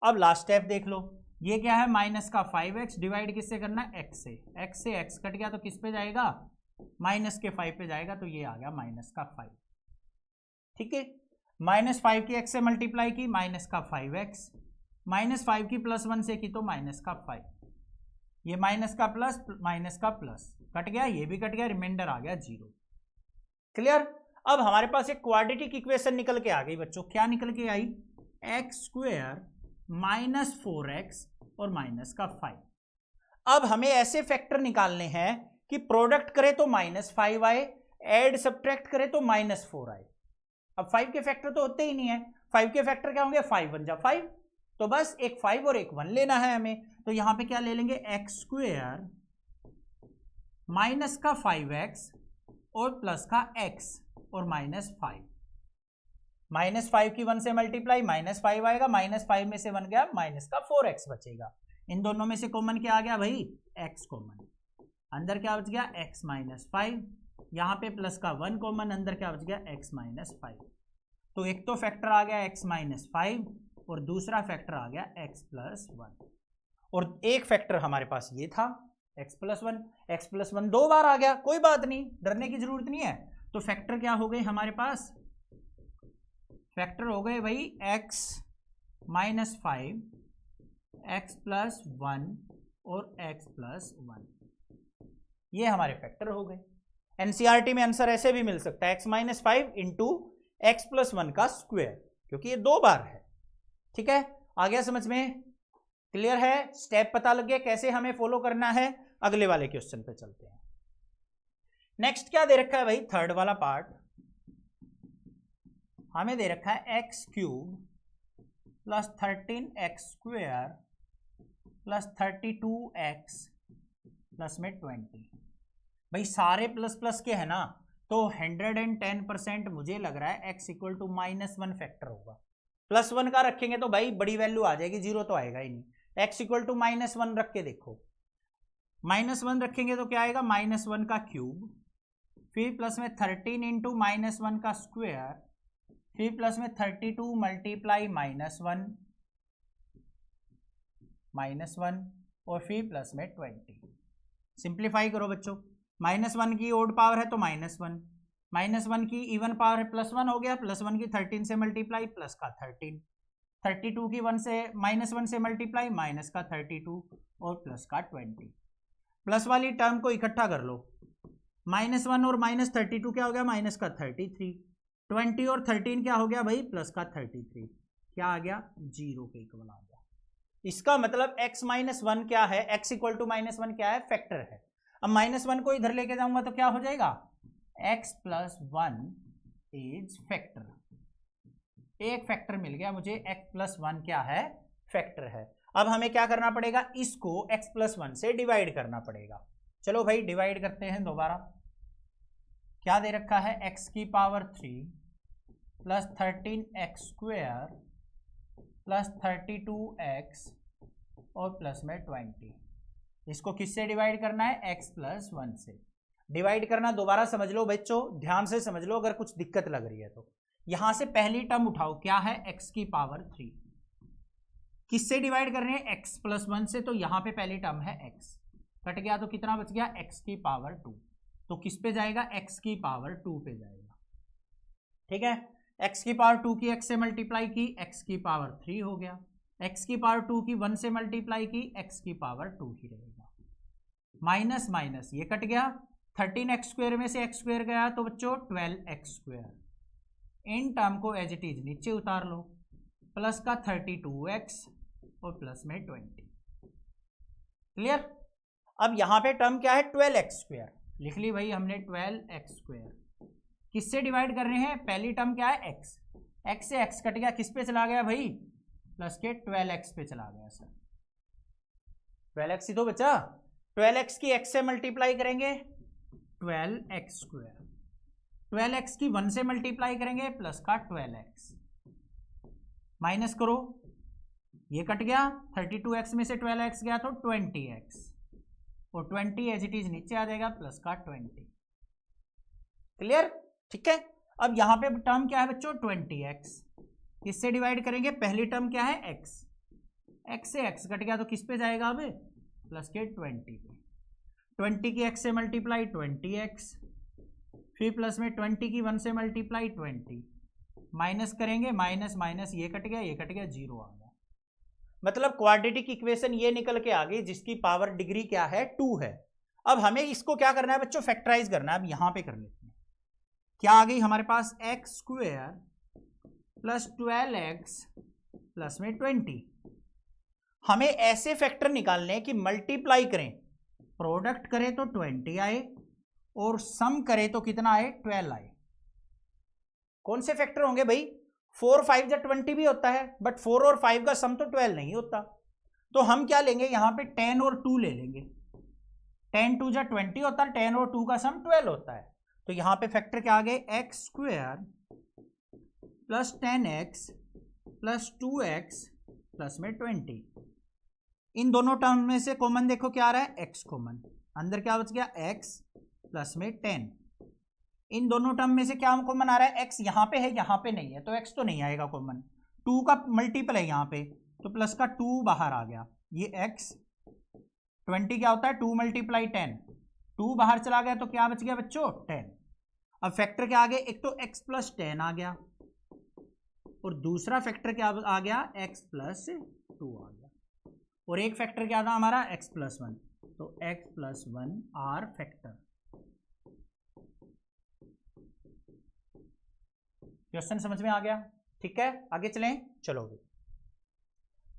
अब लास्ट स्टेप देख लो, ये क्या है, माइनस का 5x, डिवाइड किससे करना है, x से। x से x कट गया तो किस पे जाएगा, माइनस के 5 पे जाएगा, तो ये आ गया माइनस का 5। ठीक है, माइनस 5 की x से मल्टीप्लाई की, माइनस का 5x, माइनस 5 की प्लस 1 से की तो माइनस का 5, ये माइनस का प्लस, माइनस का प्लस कट गया, ये भी कट गया, रिमाइंडर आ गया 0। क्लियर। अब हमारे पास एक क्वाड्रेटिक इक्वेशन निकल के आ गई बच्चों, क्या निकल के आई, एक्स स्क्वायर माइनस 4x और माइनस का 5। अब हमें ऐसे फैक्टर निकालने हैं कि प्रोडक्ट करे तो माइनस 5 आए, एड सब्ट्रैक्ट करे तो माइनस 4 आए। अब 5 के फैक्टर तो होते ही नहीं है, 5 के फैक्टर क्या होंगे, 5 1 जा 5, तो बस एक 5 और एक 1 लेना है हमें। तो यहां पे क्या ले लेंगे, एक्स स्क्वायर माइनस का 5x और प्लस का x और माइनस 5, माइनस 5 की 1 से मल्टीप्लाई, माइनस 5 आएगा, माइनस 5 में से 1 गया, माइनस का 4x बचेगा। इन दोनों में से कॉमन क्या आ गया भाई, x कॉमन, अंदर क्या बच गया, x माइनस 5, यहां पे प्लस का 1 कॉमन, अंदर क्या बच गया, x माइनस 5। तो एक तो फैक्टर आ गया x माइनस 5 और दूसरा फैक्टर आ गया x प्लस 1, और एक फैक्टर हमारे पास ये था x प्लस 1। x प्लस 1 दो बार आ गया, कोई बात नहीं, डरने की जरूरत नहीं है। तो फैक्टर क्या हो गए हमारे पास, फैक्टर हो गए भाई x माइनस 5, x प्लस 1 और x प्लस 1, ये हमारे फैक्टर हो गए। एनसीईआरटी में आंसर ऐसे भी मिल सकता है, x minus 5 into x plus 1 का स्क्वायर, क्योंकि ये दो बार है। ठीक है, आ गया समझ में, क्लियर है, स्टेप पता लग गया कैसे हमें फॉलो करना है। अगले वाले क्वेश्चन पे चलते हैं। नेक्स्ट क्या दे रखा है भाई, थर्ड वाला पार्ट हमें दे रखा है x cube plus 13x square plus 32x plus में 20। भाई सारे प्लस प्लस के है ना, तो 110% मुझे लग रहा है x इक्वल टू -1 फैक्टर होगा। प्लस 1 का रखेंगे तो भाई बड़ी वैल्यू आ जाएगी, जीरो तो आएगा ही नहीं। x इक्वल टू -1 रख के देखो, -1 रखेंगे तो क्या आएगा, -1 का क्यूब, फिर प्लस में 13 इंटू -1 का स्क्वायर, फिर प्लस में 32 मल्टीप्लाई -1 और फिर प्लस में 20। सिंप्लीफाई करो बच्चों, -1 की ओड पावर है तो -1, -1 की इवन पावर है +1 हो गया, +1 की 13 से मल्टीप्लाई प्लस का 13, 32 की 1 से -1 से मल्टीप्लाई माइनस का 32 और प्लस का 20। प्लस वाली टर्म को इकट्ठा कर लो, -1 और -32 क्या हो गया, माइनस का 33, 20 और 13 क्या हो गया भाई, प्लस का 33, क्या आ गया, 0 के इक्वल आ गया। इसका मतलब x -1 क्या है, x इक्वल टू -1 क्या है, फैक्टर है। अब -1 को इधर लेके जाऊंगा तो क्या हो जाएगा, x प्लस 1 इज फैक्टर। एक फैक्टर मिल गया मुझे, x+1 क्या है, फैक्टर है। अब हमें क्या करना पड़ेगा, इसको x+1 से डिवाइड करना पड़ेगा। चलो भाई डिवाइड करते हैं दोबारा। क्या दे रखा है, x³ plus 13x² plus 32x और प्लस में 20। इसको किससे डिवाइड करना है, x+1 से डिवाइड करना। दोबारा समझ लो बच्चों, ध्यान से समझ लो, अगर कुछ दिक्कत लग रही है तो। यहां से पहली टर्म उठाओ, क्या है, x³। किससे डिवाइड कर रहे हैं, x+1 से, तो यहां पे पहली टर्म है x, कट गया तो कितना बच गया, x²। तो किस पे जाएगा, x² पे जाएगा। ठीक है, x² की x से मल्टीप्लाई की, x³ हो गया, x² की 1 से मल्टीप्लाई की, x² ही रहेगा। माइनस माइनस ये कट गया, 13x² में से x² गया तो बच्चों 12x²। इन टर्म को एज इट इज नीचे उतार लो, प्लस का 32x और प्लस में 20। क्लियर। अब यहां पे टर्म क्या है, 12x², लिख ली भाई हमने 12x²। किससे डिवाइड कर रहे हैं, पहली टर्म क्या है, x से x कट गया, किस पे चला गया भाई, प्लस के 12x पे चला गया सर। 12x ही तो बचा, 12x की x से मल्टीप्लाई करेंगे 12x², 12x की 1 से मल्टीप्लाई करेंगे प्लस का 12x, माइनस करो, ये कट गया, 32x में से 12x गया तो 20x, और 20 एज इट इज नीचे आ जाएगा, प्लस का 20। क्लियर। ठीक है, अब यहां पे टर्म क्या है बच्चों, 20x, किससे डिवाइड करेंगे, पहली टर्म क्या है, x से x कट गया तो किस पे जाएगा अब, प्लस के 20 पे, 20 की x से मल्टीप्लाई 20x, फिर प्लस में 20 की 1 से मल्टीप्लाई 20, माइनस करेंगे, माइनस माइनस ये कट गया, ये कट गया, 0 आ गया। मतलब क्वाड्रेटिक इक्वेशन ये निकल के आ गई जिसकी पावर डिग्री क्या है, 2 है। अब हमें इसको क्या करना है बच्चों, फैक्टराइज करना है। अब यहां पे कर लेते हैं, क्या आ गई हमारे पास, x² प्लस 12x प्लस में 20। हमें ऐसे फैक्टर निकालने कि मल्टीप्लाई करें, प्रोडक्ट करें तो 20 आए और सम करें तो कितना आए, 12 आए। कौन से फैक्टर होंगे भाई, 4 5 जा 20 भी होता है, बट 4 और 5 का सम तो 12 नहीं होता। तो हम क्या लेंगे, यहां पे 10 और 2 ले लेंगे, 10 2 जा 20 होता है, 10 और 2 का सम 12 होता है। तो यहां पे फैक्टर क्या आ गए, x² plus 10x plus 2x plus में 20। इन दोनों टर्म में से कॉमन देखो क्या आ रहा है, x कॉमन, अंदर क्या बच गया, x प्लस में 10। इन दोनों टर्म में से क्या कॉमन आ रहा है, x यहां पे है, यहां पे नहीं है, तो x तो नहीं आएगा कॉमन, 2 का मल्टीपल है यहां पे, तो प्लस का 2 बाहर आ गया, ये x, 20 क्या होता है, 2 × 10, 2 बाहर चला गया तो क्या बच गया बच्चों, 10। अब फैक्टर क्या आ गया, एक तो x प्लस 10 आ गया और दूसरा फैक्टर क्या आ गया, x प्लस 2 आ गया, और एक फैक्टर क्या था हमारा, x प्लस 1, तो x plus 1 are factor. Question समझ में आ गया। ठीक है, आगे चलें, चलो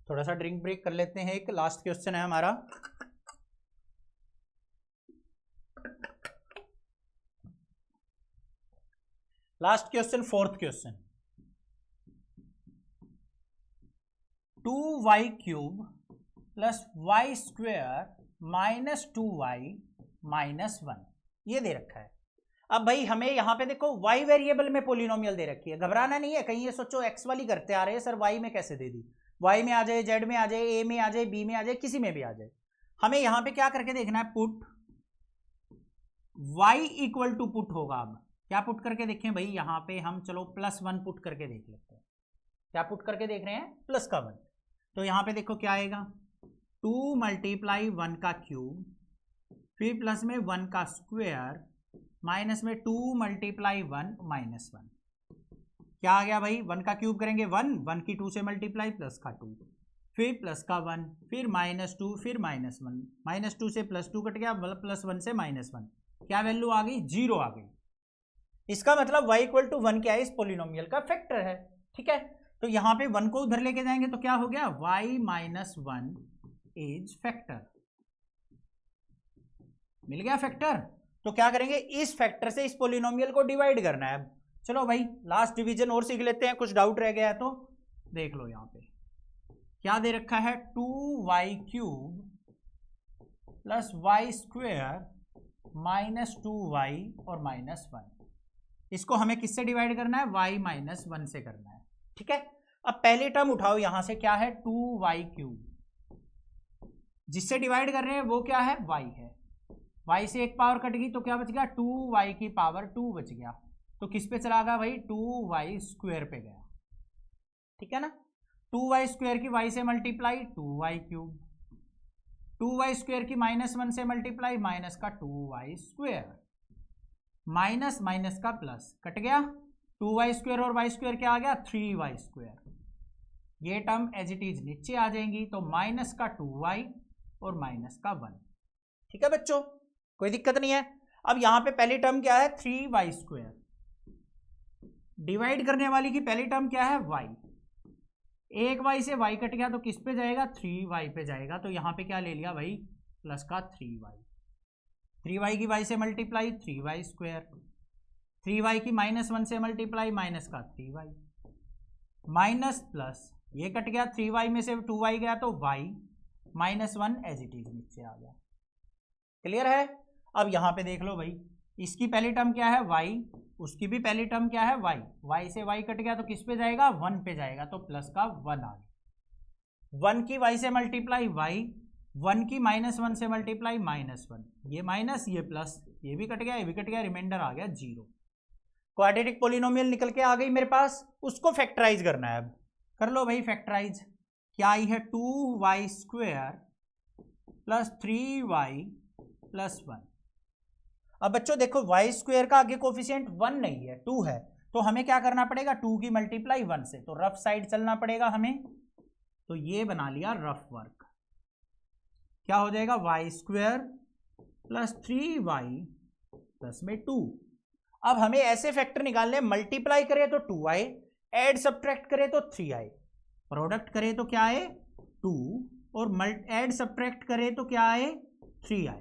थोड़ा सा ड्रिंक ब्रेक कर लेते हैं। एक लास्ट क्वेश्चन है हमारा, last question, fourth question, 2y³ plus y² minus 2y minus 1, ये दे रखा है। अब भाई हमें यहां पे देखो y वेरिएबल में पोलिनोमियल दे रखी है, घबराना नहीं है, कहीं ये सोचो x वाली करते आ रहे हैं सर, y में कैसे दे दी, y में आ जाए, z में आ जाए, a में आ जाए, b में आ जाए, किसी में भी आ जाए। हमें यहां पे क्या करके देखना है, put y equal to put होगा। अब क्या पुट करके देखें भाई, यहां पे हम चलो +1 पुट करके देख लेते हैं। क्या पुट करके देख रहे हैं, प्लस का 1, तो यहां पे देखो क्या आएगा, 2 × 1 का क्यूब, फिर प्लस में 1 का स्क्वायर, माइनस में 2 × 1 माइनस 1, क्या आ गया भाई, 1 का क्यूब करेंगे 1, 1 की 2 से मल्टीप्लाई, प्लस का 2, फिर प्लस का 1, फिर -2, फिर -1, -2 से +2 कट गया, +1 से -1, क्या वैल्यू आ गई, 0 आ गई। इसका मतलब y इक्वल टू 1 क्या है, इस पोलिनोमियल का फैक्टर है। ठीक है, तो यहां पे 1 को उधर लेके जाएंगे तो क्या हो गया, y माइनस 1 इज फैक्टर, मिल गया फैक्टर। तो क्या करेंगे, इस फैक्टर से इस पोलिनोमियल को डिवाइड करना है। चलो भाई लास्ट डिवीजन और सीख लेते हैं, कुछ डाउट रह गया है तो देख लो। यहाँ पे क्या दे रखा है, 2y³ plus y² minus 2y और -1। इसको हमें किससे डिवाइड करना है, y -1 से करना है। ठीक है, अब पहली टर्म उठाओ यहां से, क्या है 2y³, जिससे डिवाइड कर रहे हैं वो क्या है, y है। y से एक पावर कट गई तो क्या बच गया, 2y² बच गया। तो किस पे चला गया भाई, 2y² पे गया। ठीक है ना, 2y² की y से मल्टीप्लाई 2y³, 2y² की -1 से मल्टीप्लाई माइनस का 2y², माइनस माइनस का प्लस, कट गया 2y² और y² क्या आ गया, 3y²। ये टर्म एज इट इज नीचे आ जाएंगी, तो माइनस का 2y और माइनस का 1। ठीक है बच्चों, कोई दिक्कत नहीं है। अब यहां पे पहली टर्म क्या है, 3y², डिवाइड करने वाली की पहली टर्म क्या है, y। एक y से y कट गया तो किस पे जाएगा, 3y पे जाएगा। तो यहां पे क्या ले लिया भाई, प्लस का 3y, 3y की y से मल्टीप्लाई 3y², 3y की -1 से मल्टीप्लाई माइनस का 3y, माइनस प्लस, ये कट गया 3y में से 2y गया तो y, -1 एज इट इज नीचे आ गया। क्लियर है। अब यहां पे देख लो भाई, इसकी पहली टर्म क्या है, y, उसकी भी पहली टर्म क्या है, y से y कट गया तो किस पे जाएगा, 1 पे जाएगा। तो प्लस का 1 आ गया। 1 की y से मल्टीप्लाई y, 1 की -1 से मल्टीप्लाई -1, ये माइनस ये प्लस, ये भी कट गया, ये भी कट गया, रिमाइंडर आ गया 0। क्वाड्रेटिक पॉलिनोमियल निकल के आ गई मेरे पास, उसको फैक्टराइज करना है। अब कर लो भाई फैक्टराइज। क्या आई है, 2y² प्लस 3y प्लस 1। अब बच्चों देखो y² का आगे कोफिशिएंट 1 नहीं है, 2 है, तो हमें क्या करना पड़ेगा, 2 की मल्टीप्लाई 1 से, तो रफ साइड चलना पड़ेगा हमें। तो ये बना लिया रफ वर्क। क्या हो जाएगा, y² प्लस 3y प्लस में 2। अब हमें ऐसे फैक्टर निकालने, मल्टीप्लाई करें तो 2y, ऐड सब्ट्रैक्ट करें तो 3y, प्रोडक्ट करें तो क्या आए 2, और ऐड सब्ट्रैक्ट करें तो क्या आए 3y।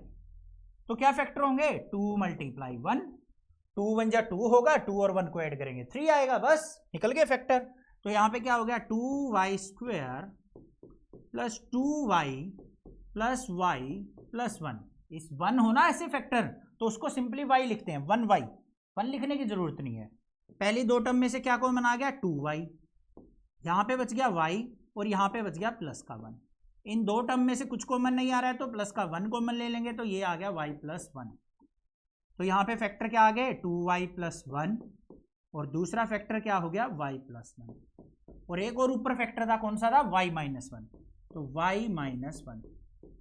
तो क्या फैक्टर होंगे, 2 × 1, 2 1 जा 2 होगा, 2 और 1 को ऐड करेंगे 3 आएगा, बस निकल गए फैक्टर। तो यहां पे क्या हो गया, 2y² plus 2y plus y plus 1। इस 1 होना ऐसे फैक्टर, तो उसको सिंपली y लिखते हैं, 1y, 1 लिखने की जरूरत नहीं है। पहली दो टर्म में से क्या कॉमन आ गया, 2y, यहां पे बच गया y, और यहां पे बच गया प्लस का 1। इन दो टर्म में से कुछ कॉमन नहीं आ रहा है तो प्लस का 1 कॉमन ले लेंगे, तो ये आ गया y प्लस 1। तो यहाँ पे फैक्टर क्या आ गए, 2y प्लस 1, और दूसरा फैक्टर क्या हो गया, y प्लस 1, और एक और ऊपर फैक्टर था, कौन सा था, y माइनस 1। तो y माइनस 1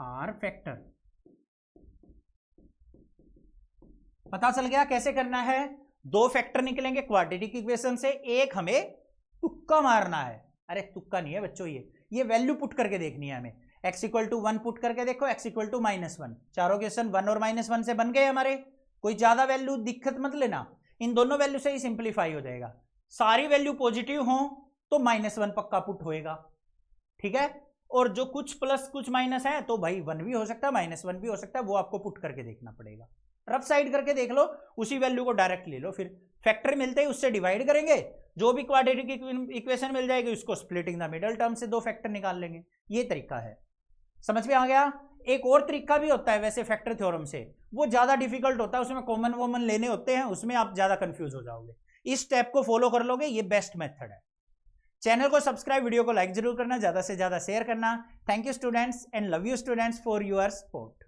आर फैक्टर। पता चल गया कैसे करना है। दो फैक्टर निकलेंगे क्वाड्रेटिक इक्वेशन से, एक हमें तुक्का मारना है। अरे तुक्का नहीं है बच्चों, ये वैल्यू पुट करके देखनी है हमें। x = 1 पुट करके देखो, x = -1, चारों क्वेश्चन 1 और -1 से बन गए हमारे। कोई ज्यादा वैल्यू दिक्कत मत लेना, इन दोनों वैल्यू से ही सिंप्लीफाई हो जाएगा। सारी वैल्यू पॉजिटिव हो तो -1 पक्का पुट होएगा, ठीक है। और जो कुछ प्लस कुछ माइनस है तो भाई 1 भी हो सकता है, -1 भी हो सकता है, वो आपको पुट करके देखना पड़ेगा। रफ साइड करके देख लो, उसी वैल्यू को डायरेक्ट ले लो, फिर फैक्टर मिलते ही उससे डिवाइड करेंगे, जो भी क्वाड्रेटिक इक्वेशन मिल जाएगी उसको स्प्लिटिंग द मिडल टर्म से दो फैक्टर निकाल लेंगे। ये तरीका है, समझ में आ गया। एक और तरीका भी होता है वैसे फैक्टर थ्योरम से, वो ज्यादा डिफिकल्ट होता है, उसमें कॉमन वॉमन लेने होते हैं, उसमें आप ज्यादा कंफ्यूज हो जाओगे। इस स्टेप को फॉलो कर लोगे, ये बेस्ट मेथड है। चैनल को सब्सक्राइब, वीडियो को लाइक जरूर करना, ज्यादा से ज्यादा शेयर करना। Thank you students and love you students for your support.